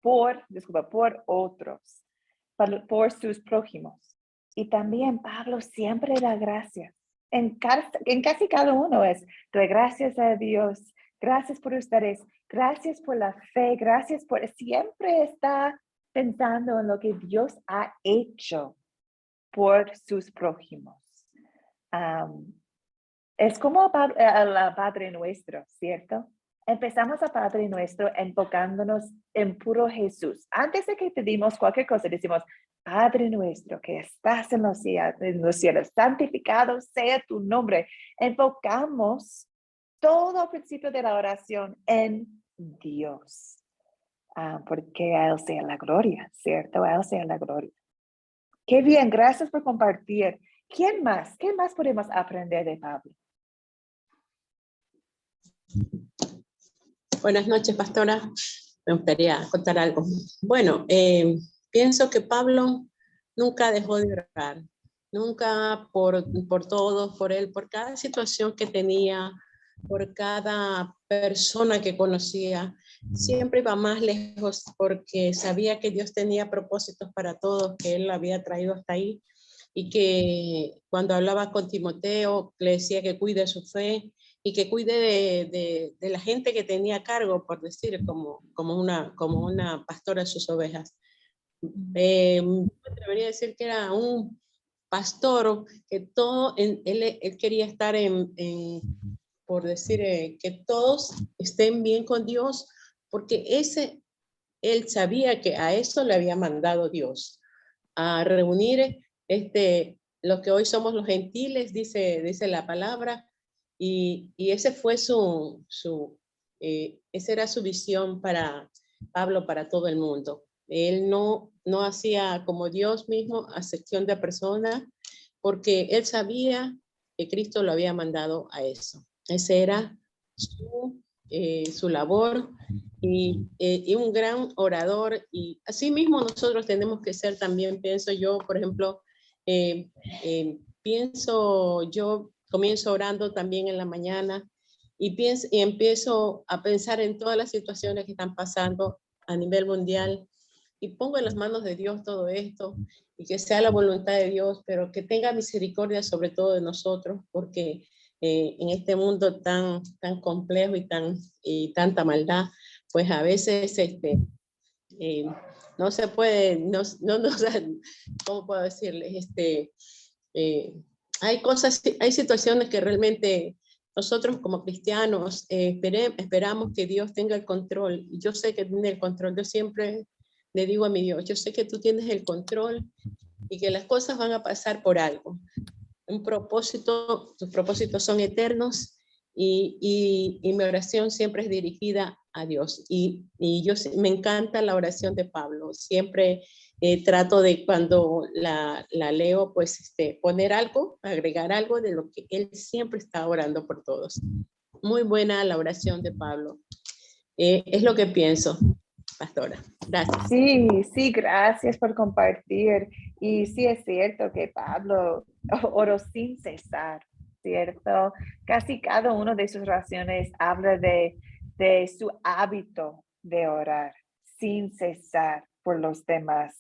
por otros, por sus prójimos. Y también Pablo siempre da gracias. En casi cada uno doy gracias a Dios, gracias por ustedes, gracias por la fe, siempre está pensando en lo que Dios ha hecho por sus prójimos. Es como a Padre Nuestro, ¿cierto? Empezamos a Padre Nuestro enfocándonos en puro Jesús. Antes de que pedimos cualquier cosa, decimos, Padre Nuestro, que estás en los cielos, santificado sea tu nombre. Enfocamos todo al principio de la oración en Dios. Porque a Él sea la gloria, ¿cierto? A Él sea la gloria. Qué bien, gracias por compartir. ¿Quién más? ¿Qué más podemos aprender de Pablo? Buenas noches, pastora. Me gustaría contar algo. Bueno, pienso que Pablo nunca dejó de orar, nunca por todos, por él, por cada situación que tenía, por cada persona que conocía. Siempre iba más lejos porque sabía que Dios tenía propósitos para todos, que Él lo había traído hasta ahí y que cuando hablaba con Timoteo le decía que cuide su fe y que cuide de la gente que tenía a cargo, por decir, como una pastora de sus ovejas. Me atrevería a decir que era un pastor que él quería estar por decir, que todos estén bien con Dios, porque él sabía que a eso le había mandado Dios, a reunir lo que hoy somos los gentiles, dice la palabra, y ese fue esa era su visión para Pablo, para todo el mundo. Él no hacía como Dios mismo acepción de personas, porque él sabía que Cristo lo había mandado a eso. Ese era su labor y un gran orador. Y así mismo nosotros tenemos que ser también, pienso yo, por ejemplo, yo comienzo orando también en la mañana y empiezo a pensar en todas las situaciones que están pasando a nivel mundial y pongo en las manos de Dios todo esto y que sea la voluntad de Dios, pero que tenga misericordia sobre todo de nosotros, porque en este mundo tan complejo y tanta maldad, pues a veces no se puede, ¿cómo puedo decirles? Hay situaciones que realmente nosotros como cristianos esperamos que Dios tenga el control. Y yo sé que tiene el control. Yo siempre le digo a mi Dios, yo sé que tú tienes el control y que las cosas van a pasar por algo. Tus propósitos son eternos y mi oración siempre es dirigida a Dios. Y me encanta la oración de Pablo. Siempre trato de cuando la leo, pues poner algo, agregar algo de lo que él siempre está orando por todos. Muy buena la oración de Pablo. Es lo que pienso, pastora. Gracias. Sí, gracias por compartir. Y sí es cierto que Pablo oró sin cesar, ¿cierto? Casi cada una de sus oraciones habla de su hábito de orar sin cesar por los demás.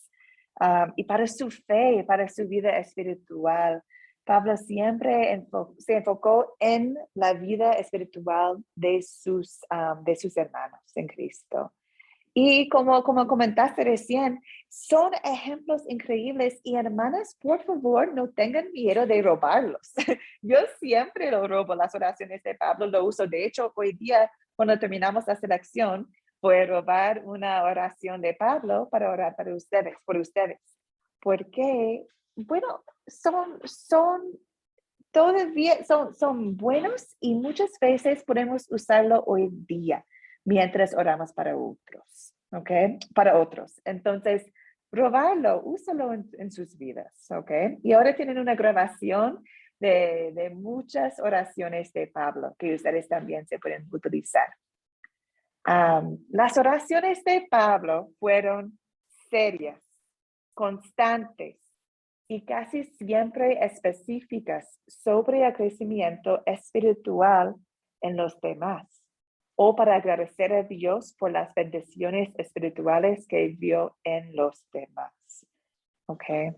Y para su fe, para su vida espiritual, Pablo siempre se enfocó en la vida espiritual de sus hermanos en Cristo. Y como comentaste recién, son ejemplos increíbles y hermanas, por favor, no tengan miedo de robarlos. Yo siempre lo robo, las oraciones de Pablo lo uso. De hecho, hoy día, cuando terminamos la selección, voy a robar una oración de Pablo para orar para ustedes, por ustedes. Porque, bueno, todavía son buenos y muchas veces podemos usarlo hoy día mientras oramos para otros, ¿ok? Para otros. Entonces, probarlo, úsalo en sus vidas, ¿ok? Y ahora tienen una grabación de muchas oraciones de Pablo que ustedes también se pueden utilizar. Las oraciones de Pablo fueron serias, constantes y casi siempre específicas sobre el crecimiento espiritual en los demás, o para agradecer a Dios por las bendiciones espirituales que vio en los demás. ¿Ok?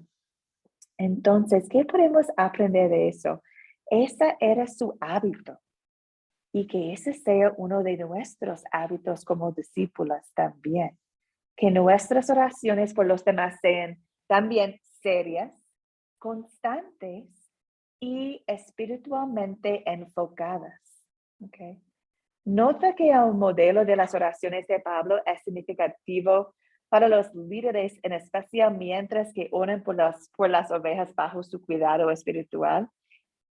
Entonces, ¿qué podemos aprender de eso? Ese era su hábito. Y que ese sea uno de nuestros hábitos como discípulos también. Que nuestras oraciones por los demás sean también serias, constantes y espiritualmente enfocadas. Okay. Nota que el modelo de las oraciones de Pablo es significativo para los líderes, en especial mientras que oran por las ovejas bajo su cuidado espiritual.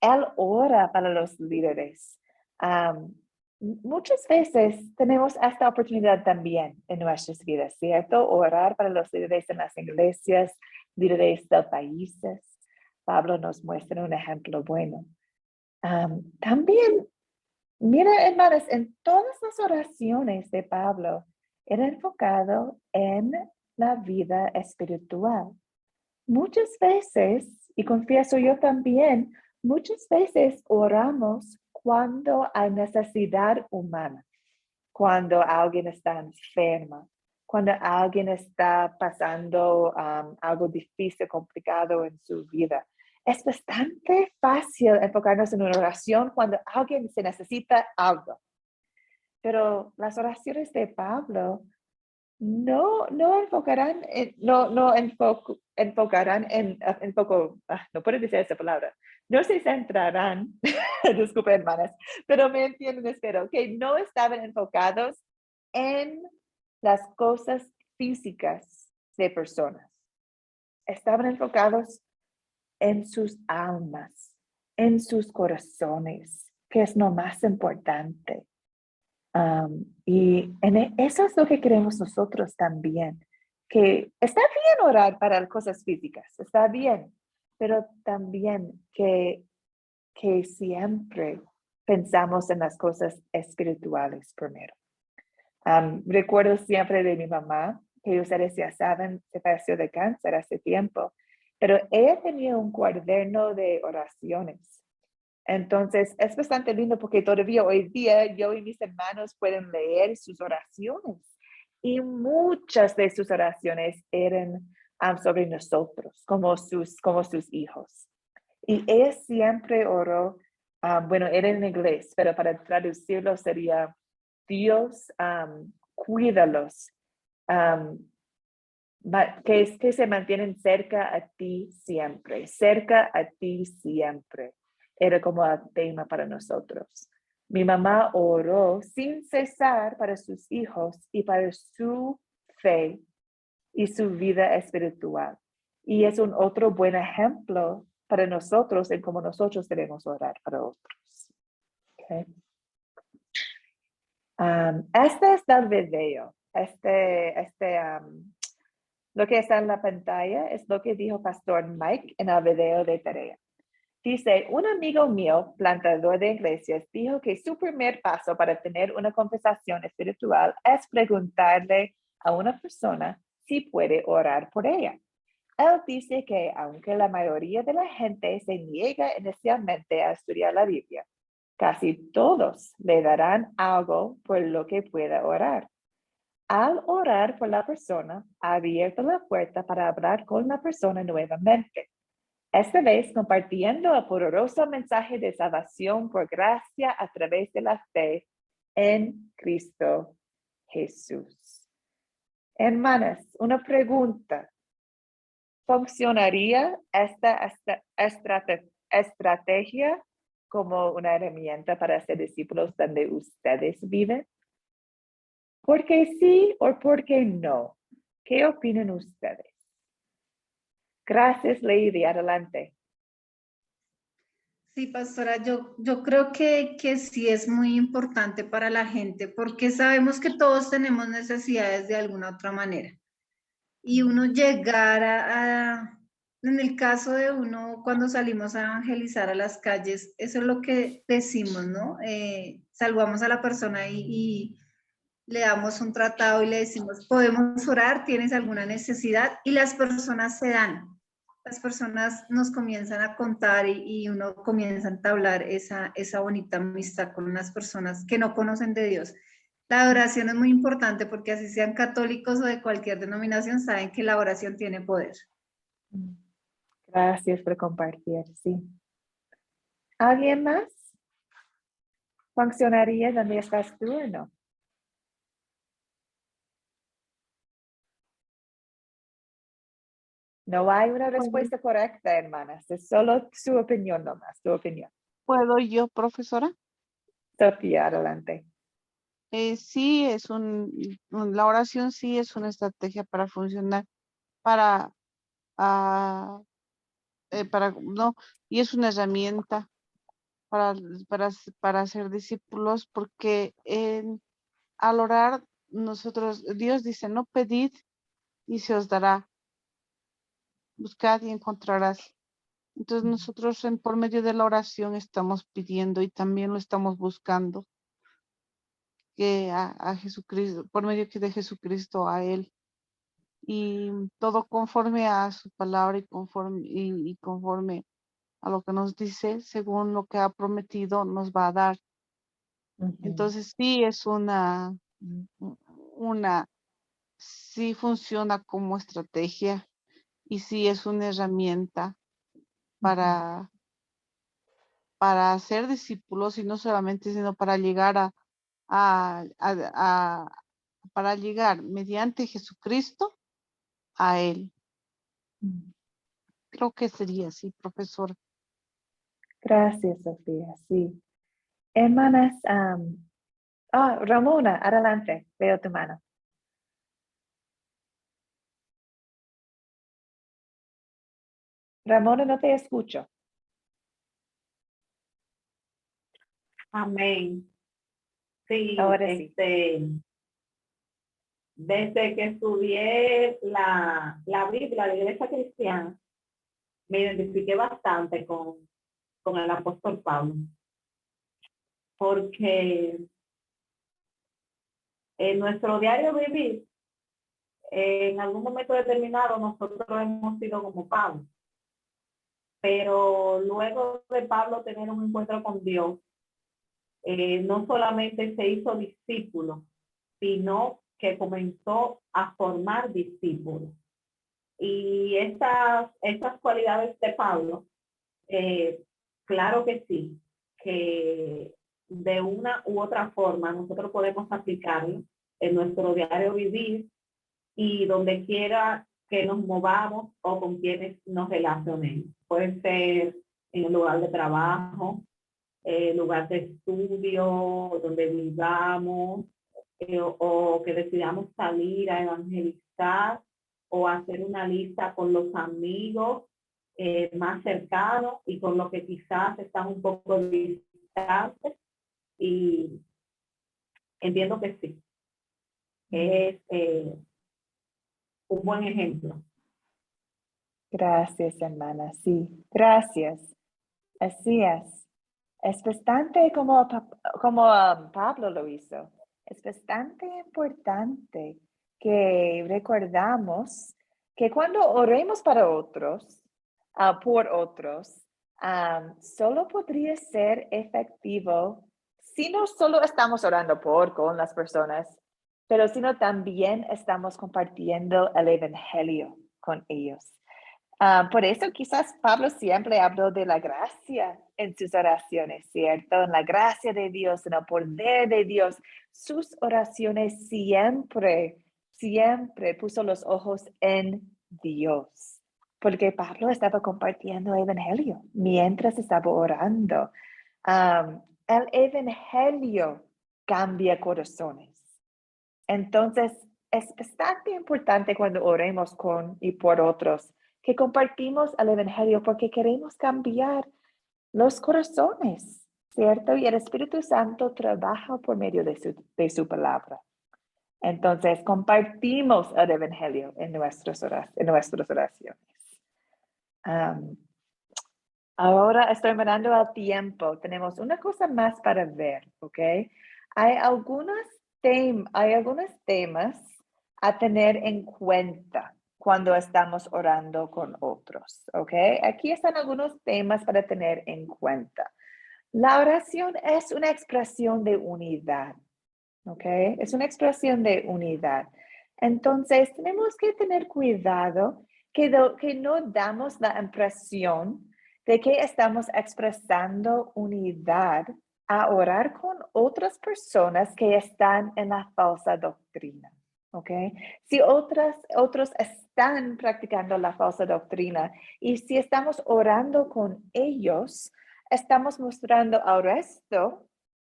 Él ora para los líderes. Muchas veces tenemos esta oportunidad también en nuestras vidas, ¿cierto? Orar para los líderes en las iglesias, líderes de países. Pablo nos muestra un ejemplo bueno. También, mira, hermanos, en todas las oraciones de Pablo era enfocado en la vida espiritual. Muchas veces, y confieso yo también, muchas veces oramos cuando hay necesidad humana, cuando alguien está enfermo, cuando alguien está pasando algo difícil, complicado en su vida. Es bastante fácil enfocarnos en una oración cuando alguien se necesita algo. Pero las oraciones de Pablo no puedo decir esa palabra, no se centrarán, disculpen hermanas, pero me entienden, espero, que no estaban enfocados en las cosas físicas de personas, estaban enfocados en sus almas, en sus corazones, que es lo más importante. Y eso es lo que queremos nosotros también, que está bien orar para cosas físicas, está bien, pero también que siempre pensamos en las cosas espirituales primero. Recuerdo siempre de mi mamá, que ustedes ya saben, se padeció de cáncer hace tiempo, pero ella tenía un cuaderno de oraciones. Entonces, es bastante lindo porque todavía hoy día yo y mis hermanos pueden leer sus oraciones y muchas de sus oraciones eran sobre nosotros, como sus hijos. Y ella siempre oró, era en inglés, pero para traducirlo sería, Dios, cuídalos, que se mantienen cerca a ti siempre, cerca a ti siempre. Era como el tema para nosotros. Mi mamá oró sin cesar para sus hijos y para su fe y su vida espiritual. Y es un otro buen ejemplo para nosotros en cómo nosotros debemos orar para otros. Okay. Este es el video. Lo que está en la pantalla es lo que dijo Pastor Mike en el video de tarea. Dice, un amigo mío, plantador de iglesias, dijo que su primer paso para tener una conversación espiritual es preguntarle a una persona si puede orar por ella. Él dice que aunque la mayoría de la gente se niega inicialmente a estudiar la Biblia, casi todos le darán algo por lo que pueda orar. Al orar por la persona, ha abierto la puerta para hablar con la persona nuevamente. Esta vez compartiendo el poderoso mensaje de salvación por gracia a través de la fe en Cristo Jesús. Hermanas, una pregunta. ¿Funcionaría esta estrategia como una herramienta para hacer discípulos donde ustedes viven? ¿Por qué sí o por qué no? ¿Qué opinan ustedes? Gracias, Lady. Adelante. Sí, pastora, yo creo que sí es muy importante para la gente porque sabemos que todos tenemos necesidades de alguna otra manera. Y uno llegar en el caso de uno, cuando salimos a evangelizar a las calles, eso es lo que decimos, ¿no? Saludamos a la persona y le damos un tratado y le decimos, podemos orar, ¿tienes alguna necesidad? Y las personas se dan. Las personas nos comienzan a contar y uno comienza a entablar esa bonita amistad con unas personas que no conocen de Dios. La oración es muy importante porque así sean católicos o de cualquier denominación, saben que la oración tiene poder. Gracias por compartir, sí. ¿Alguien más? ¿Funcionaría donde estás tú o no? No hay una respuesta correcta, hermanas. Es solo su opinión nomás, tu opinión. ¿Puedo yo, profesora? Sofía, adelante. Sí, la oración sí es una estrategia para funcionar, para, no, y es una herramienta para ser discípulos, porque al orar, Dios dice, no pedid y se os dará, buscad y encontrarás. Entonces nosotros por medio de la oración estamos pidiendo y también lo estamos buscando, que a Jesucristo, por medio de Jesucristo, a Él. Y todo conforme a su palabra y conforme a lo que nos dice, según lo que ha prometido, nos va a dar. Entonces sí es sí funciona como estrategia y sí es una herramienta para ser discípulos, y no solamente, sino para llegar para llegar mediante Jesucristo a Él. Creo que sería así, profesor. Gracias, Sofía. Sí. Hermanas, Ramona, adelante. Veo tu mano. Ramona, no te escucho. Amén. Sí, Ahora sí. Desde que estudié la Biblia, la Iglesia Cristiana, me identifiqué bastante con el apóstol Pablo, porque en nuestro diario vivir, en algún momento determinado, nosotros hemos sido como Pablo, pero luego de Pablo tener un encuentro con Dios, no solamente se hizo discípulo, sino que comenzó a formar discípulos. Y estas cualidades de Pablo, claro que sí, que de una u otra forma nosotros podemos aplicarlo en nuestro diario vivir y donde quiera que nos movamos o con quienes nos relacionemos. Puede ser en el lugar de trabajo, lugar de estudio, donde vivamos, o que decidamos salir a evangelizar o hacer una lista con los amigos más cercanos y con los que quizás están un poco distantes. Y entiendo que sí. Es un buen ejemplo. Gracias, hermana. Sí, gracias. Así es. Es bastante como Pablo lo hizo. Es bastante importante que recordamos que cuando oremos para otros, por otros, solo podría ser efectivo si no solo estamos orando con las personas, pero sino también estamos compartiendo el evangelio con ellos. Por eso quizás Pablo siempre habló de la gracia en sus oraciones, ¿cierto? En la gracia de Dios, en el poder de Dios. Sus oraciones siempre siempre puso los ojos en Dios, porque Pablo estaba compartiendo el evangelio mientras estaba orando. El evangelio cambia corazones. Entonces, es bastante importante cuando oremos con y por otros que compartimos el evangelio porque queremos cambiar los corazones, ¿cierto? Y el Espíritu Santo trabaja por medio de su palabra. Entonces, compartimos el evangelio en nuestras oraciones. Ahora estoy mirando al tiempo. Tenemos una cosa más para ver, ¿ok? Hay algunos temas a tener en cuenta cuando estamos orando con otros, ¿ok? Aquí están algunos temas para tener en cuenta. La oración es una expresión de unidad, ¿ok? Es una expresión de unidad. Entonces, tenemos que tener cuidado que no damos la impresión de que estamos expresando unidad a orar con otras personas que están en la falsa doctrina, ¿ok? Si otros están practicando la falsa doctrina y si estamos orando con ellos, estamos mostrando al resto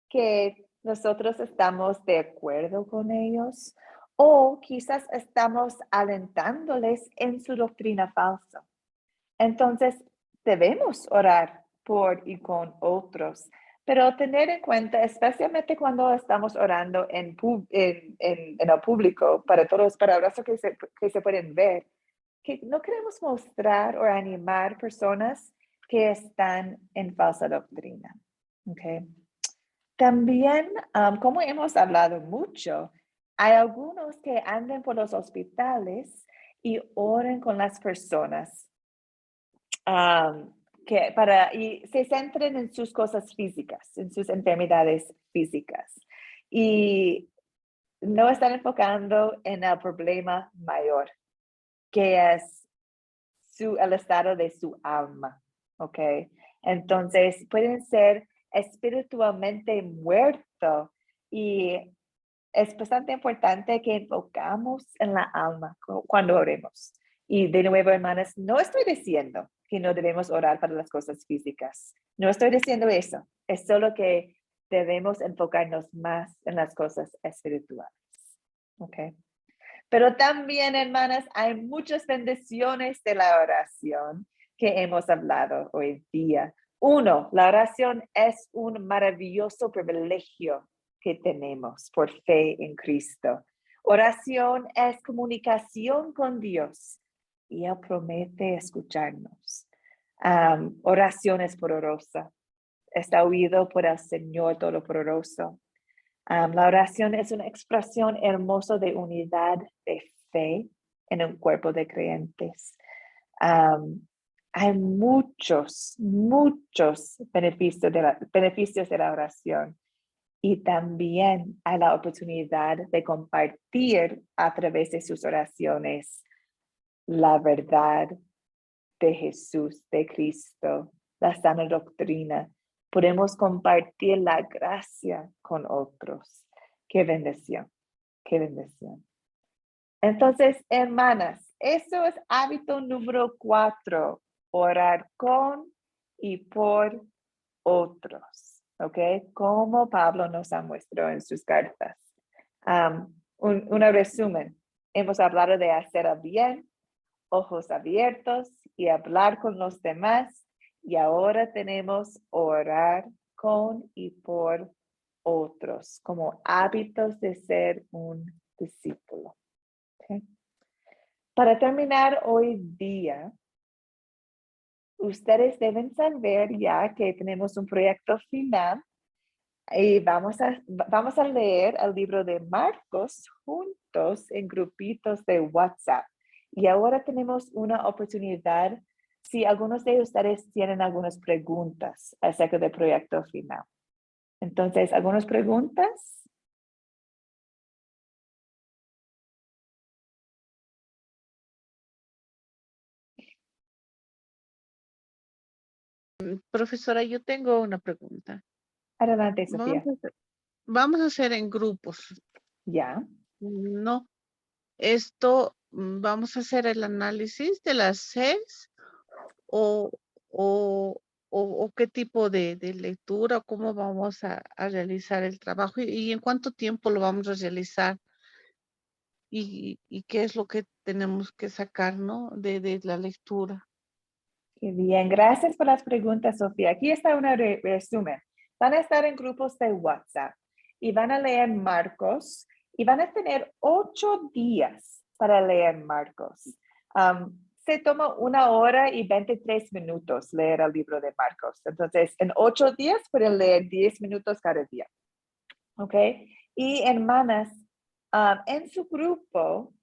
que nosotros estamos de acuerdo con ellos o quizás estamos alentándoles en su doctrina falsa. Entonces, debemos orar por y con otros, pero tener en cuenta, especialmente cuando estamos orando en el público, para todos, para abrazos que se pueden ver, que no queremos mostrar o animar personas que están en falsa doctrina. ¿Okay? También, como hemos hablado mucho, hay algunos que andan por los hospitales y oran con las personas y se centran en sus cosas físicas, en sus enfermedades físicas. Y no están enfocando en el problema mayor, que es el estado de su alma, ¿ok? Entonces, pueden ser espiritualmente muertos y es bastante importante que enfocamos en la alma cuando oremos. Y de nuevo, hermanas, no estoy diciendo que no debemos orar para las cosas físicas. No estoy diciendo eso. Es solo que debemos enfocarnos más en las cosas espirituales. ¿Ok? Pero también, hermanas, hay muchas bendiciones de la oración que hemos hablado hoy día. Uno, la oración es un maravilloso privilegio que tenemos por fe en Cristo. Oración es comunicación con Dios y Él promete escucharnos. Oración es poderosa. Está oído por el Señor Todopoderoso. La oración es una expresión hermosa de unidad de fe en un cuerpo de creyentes. Hay muchos beneficios de la oración y también hay la oportunidad de compartir a través de sus oraciones la verdad de Jesús, de Cristo, la sana doctrina. Podemos compartir la gracia con otros. Qué bendición, qué bendición. Entonces, hermanas, eso es hábito número 4, orar con y por otros, ¿ok? Como Pablo nos ha mostrado en sus cartas. Un resumen, hemos hablado de hacer el bien, ojos abiertos y hablar con los demás. Y ahora tenemos orar con y por otros como hábitos de ser un discípulo. ¿Okay? Para terminar hoy día, ustedes deben saber ya que tenemos un proyecto final y vamos a leer el libro de Marcos juntos en grupitos de WhatsApp. Y ahora tenemos una oportunidad si algunos de ustedes tienen algunas preguntas acerca del proyecto final. Entonces, ¿algunas preguntas? Profesora, yo tengo una pregunta. Adelante, Sofía. Vamos a hacer en grupos. Ya. No. esto vamos a hacer el análisis de las 6 o, o qué tipo de lectura, cómo vamos a realizar el trabajo y en cuánto tiempo lo vamos a realizar y qué es lo que tenemos que sacar, ¿no? de la lectura. Qué bien, gracias por las preguntas, Sofía. Aquí está un resumen. Van a estar en grupos de WhatsApp y van a leer Marcos y van a tener 8 días para leer Marcos. Se toma 1 hora y 23 minutos leer el libro de Marcos. Entonces, en 8 días pueden leer 10 minutos cada día. ¿Ok? Y hermanas, en su grupo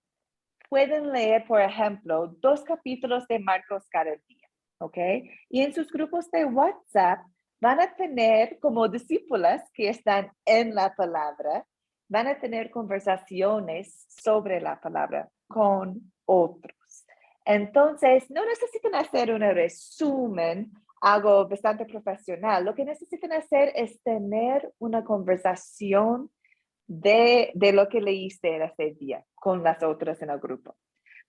pueden leer, por ejemplo, 2 capítulos de Marcos cada día. ¿Ok? Y en sus grupos de WhatsApp van a tener como discípulas que están en la palabra, van a tener conversaciones sobre la palabra con otros. Entonces, no necesitan hacer un resumen, algo bastante profesional. Lo que necesitan hacer es tener una conversación de lo que leíste en ese día con las otras en el grupo.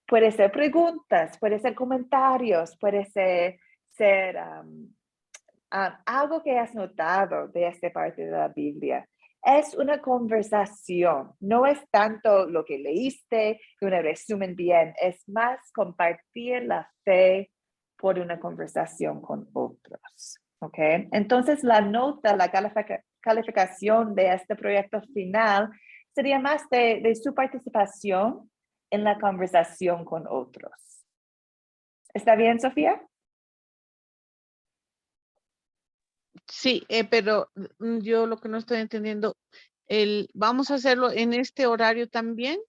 Puede ser preguntas, puede ser comentarios, puede ser algo que has notado de esta parte de la Biblia. Es una conversación, no es tanto lo que leíste, un resumen bien, es más compartir la fe por una conversación con otros. ¿Ok? Entonces la nota, la calificación de este proyecto final sería más de su participación en la conversación con otros. ¿Está bien, Sofía? Sí, pero yo lo que no estoy entendiendo, ¿vamos a hacerlo en este horario también?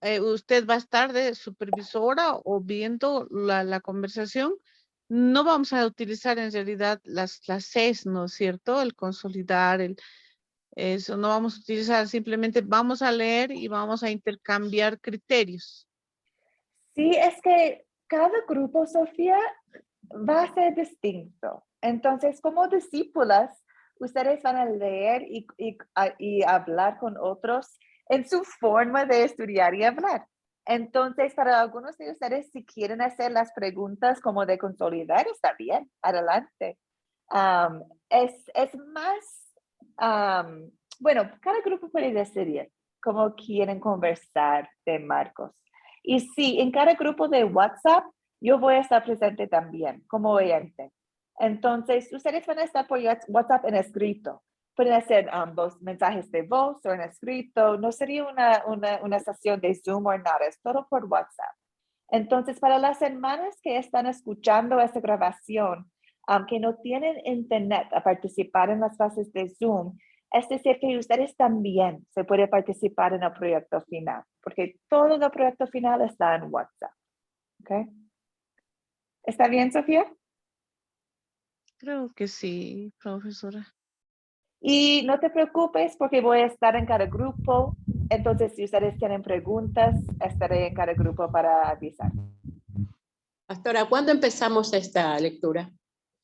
¿Usted va a estar de supervisora o viendo la conversación? No vamos a utilizar en realidad las 6, ¿no es cierto? El consolidar, eso no vamos a utilizar, simplemente vamos a leer y vamos a intercambiar criterios. Sí, es que cada grupo, Sofía, va a ser distinto. Entonces, como discípulas, ustedes van a leer y hablar con otros en su forma de estudiar y hablar. Entonces, para algunos de ustedes, si quieren hacer las preguntas como de consolidar, está bien, adelante. Es más, bueno, cada grupo puede decidir cómo quieren conversar de Marcos. Y sí, en cada grupo de WhatsApp, yo voy a estar presente también como oyente. Entonces, ustedes van a estar por WhatsApp en escrito. Pueden hacer ambos mensajes de voz o en escrito. No sería una sesión de Zoom o nada, es todo por WhatsApp. Entonces, para las hermanas que están escuchando esta grabación, que no tienen internet a participar en las fases de Zoom, es decir, que ustedes también se pueden participar en el proyecto final, porque todo el proyecto final está en WhatsApp. ¿Ok? ¿Está bien, Sofía? Creo que sí, profesora. Y no te preocupes porque voy a estar en cada grupo. Entonces, si ustedes tienen preguntas, estaré en cada grupo para avisar. Pastora, ¿cuándo empezamos esta lectura?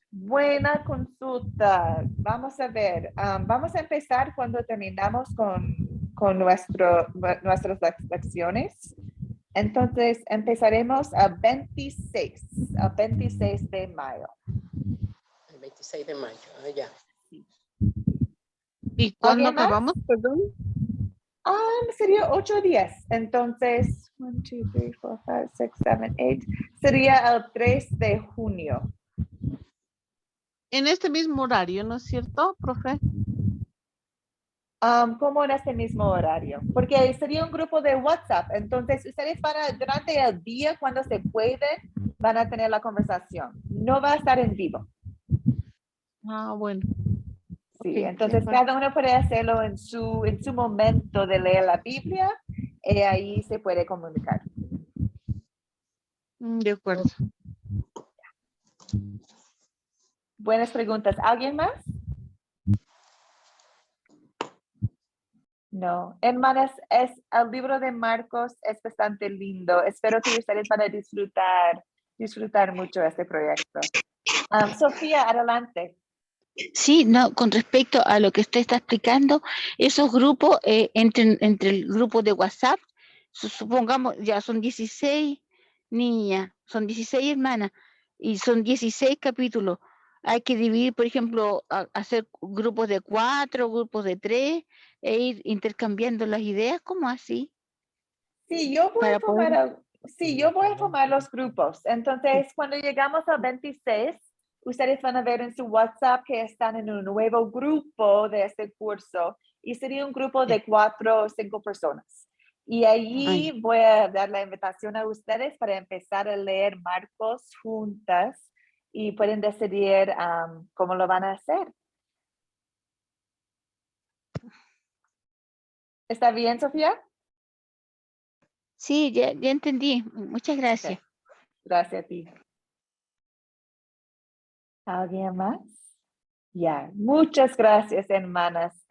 Buena consulta. Vamos a ver. Vamos a empezar cuando terminamos con nuestras lecciones. Entonces, empezaremos a 26 de mayo. El 26 de mayo, ya. ¿Y cuándo acabamos, perdón? Sería 8 días. Entonces, 1, 2, 3, 4, 5, 6, 7, 8. Sería el 3 de junio. En este mismo horario, ¿no es cierto, profe? Como en este mismo horario, porque sería un grupo de WhatsApp. Entonces, ustedes van a, durante el día, cuando se pueden, van a tener la conversación. No va a estar en vivo. Ah, bueno. Sí, Okay, entonces cada uno puede hacerlo en su momento de leer la Biblia y ahí se puede comunicar. De acuerdo. Buenas preguntas. ¿Alguien más? No. Hermanas, el libro de Marcos es bastante lindo. Espero que ustedes van a disfrutar mucho este proyecto. Sofía, adelante. Sí, no, con respecto a lo que usted está explicando, esos grupos, entre el grupo de WhatsApp, supongamos, ya son 16 niñas, son 16 hermanas, y son 16 capítulos. Hay que dividir, por ejemplo, hacer grupos de 4, grupos de 3, e ir intercambiando las ideas, ¿cómo así? Sí, yo voy Para a formar, poder... yo voy a formar los grupos. Entonces, cuando llegamos al 26, ustedes van a ver en su WhatsApp que están en un nuevo grupo de este curso y sería un grupo de 4 o 5 personas. Y allí voy a dar la invitación a ustedes para empezar a leer Marcos juntas y pueden decidir cómo lo van a hacer. ¿Está bien, Sofía? Sí, ya entendí. Muchas gracias. Okay. Gracias a ti. ¿Alguien más? Ya, muchas gracias, hermanas.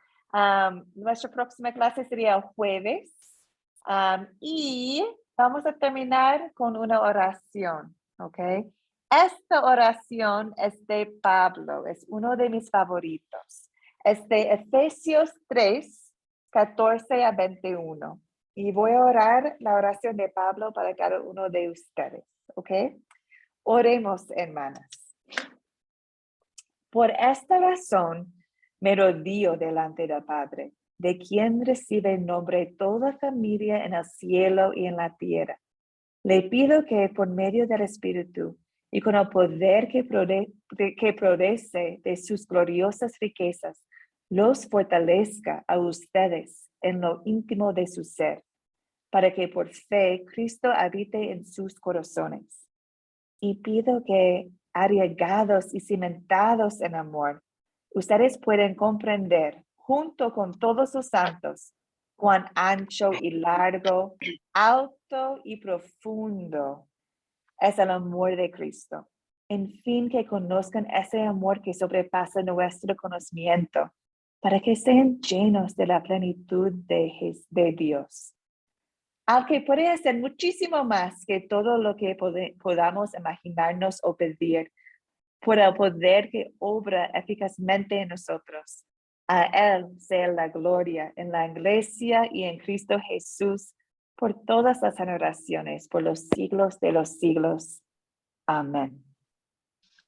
Nuestra próxima clase sería el jueves y vamos a terminar con una oración, ¿ok? Esta oración es de Pablo, es uno de mis favoritos. Es de Efesios 3, 14 a 21. Y voy a orar la oración de Pablo para cada uno de ustedes, ¿ok? Oremos, hermanas. Por esta razón me rodillo delante del Padre, de quien recibe el nombre toda familia en el cielo y en la tierra. Le pido que por medio del Espíritu y con el poder que produce de sus gloriosas riquezas, los fortalezca a ustedes en lo íntimo de su ser, para que por fe Cristo habite en sus corazones. Y pido que, arriesgados y cimentados en amor, ustedes pueden comprender, junto con todos los santos, cuán ancho y largo, alto y profundo es el amor de Cristo. En fin, que conozcan ese amor que sobrepasa nuestro conocimiento, para que sean llenos de la plenitud de Dios. Al que puede hacer muchísimo más que todo lo que podamos imaginarnos o pedir, por el poder que obra eficazmente en nosotros. A Él sea la gloria en la iglesia y en Cristo Jesús por todas las generaciones, por los siglos de los siglos. Amén.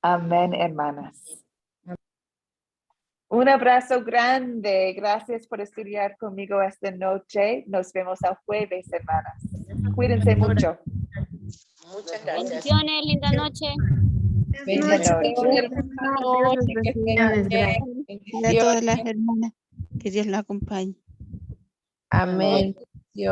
Amén, hermanas. Un abrazo grande. Gracias por estudiar conmigo esta noche. Nos vemos el jueves, hermanas. Cuídense mucho. Muchas gracias. Bendiciones, linda noche. Bendiciones. A todas las hermanas, que Dios la acompañe. Amén.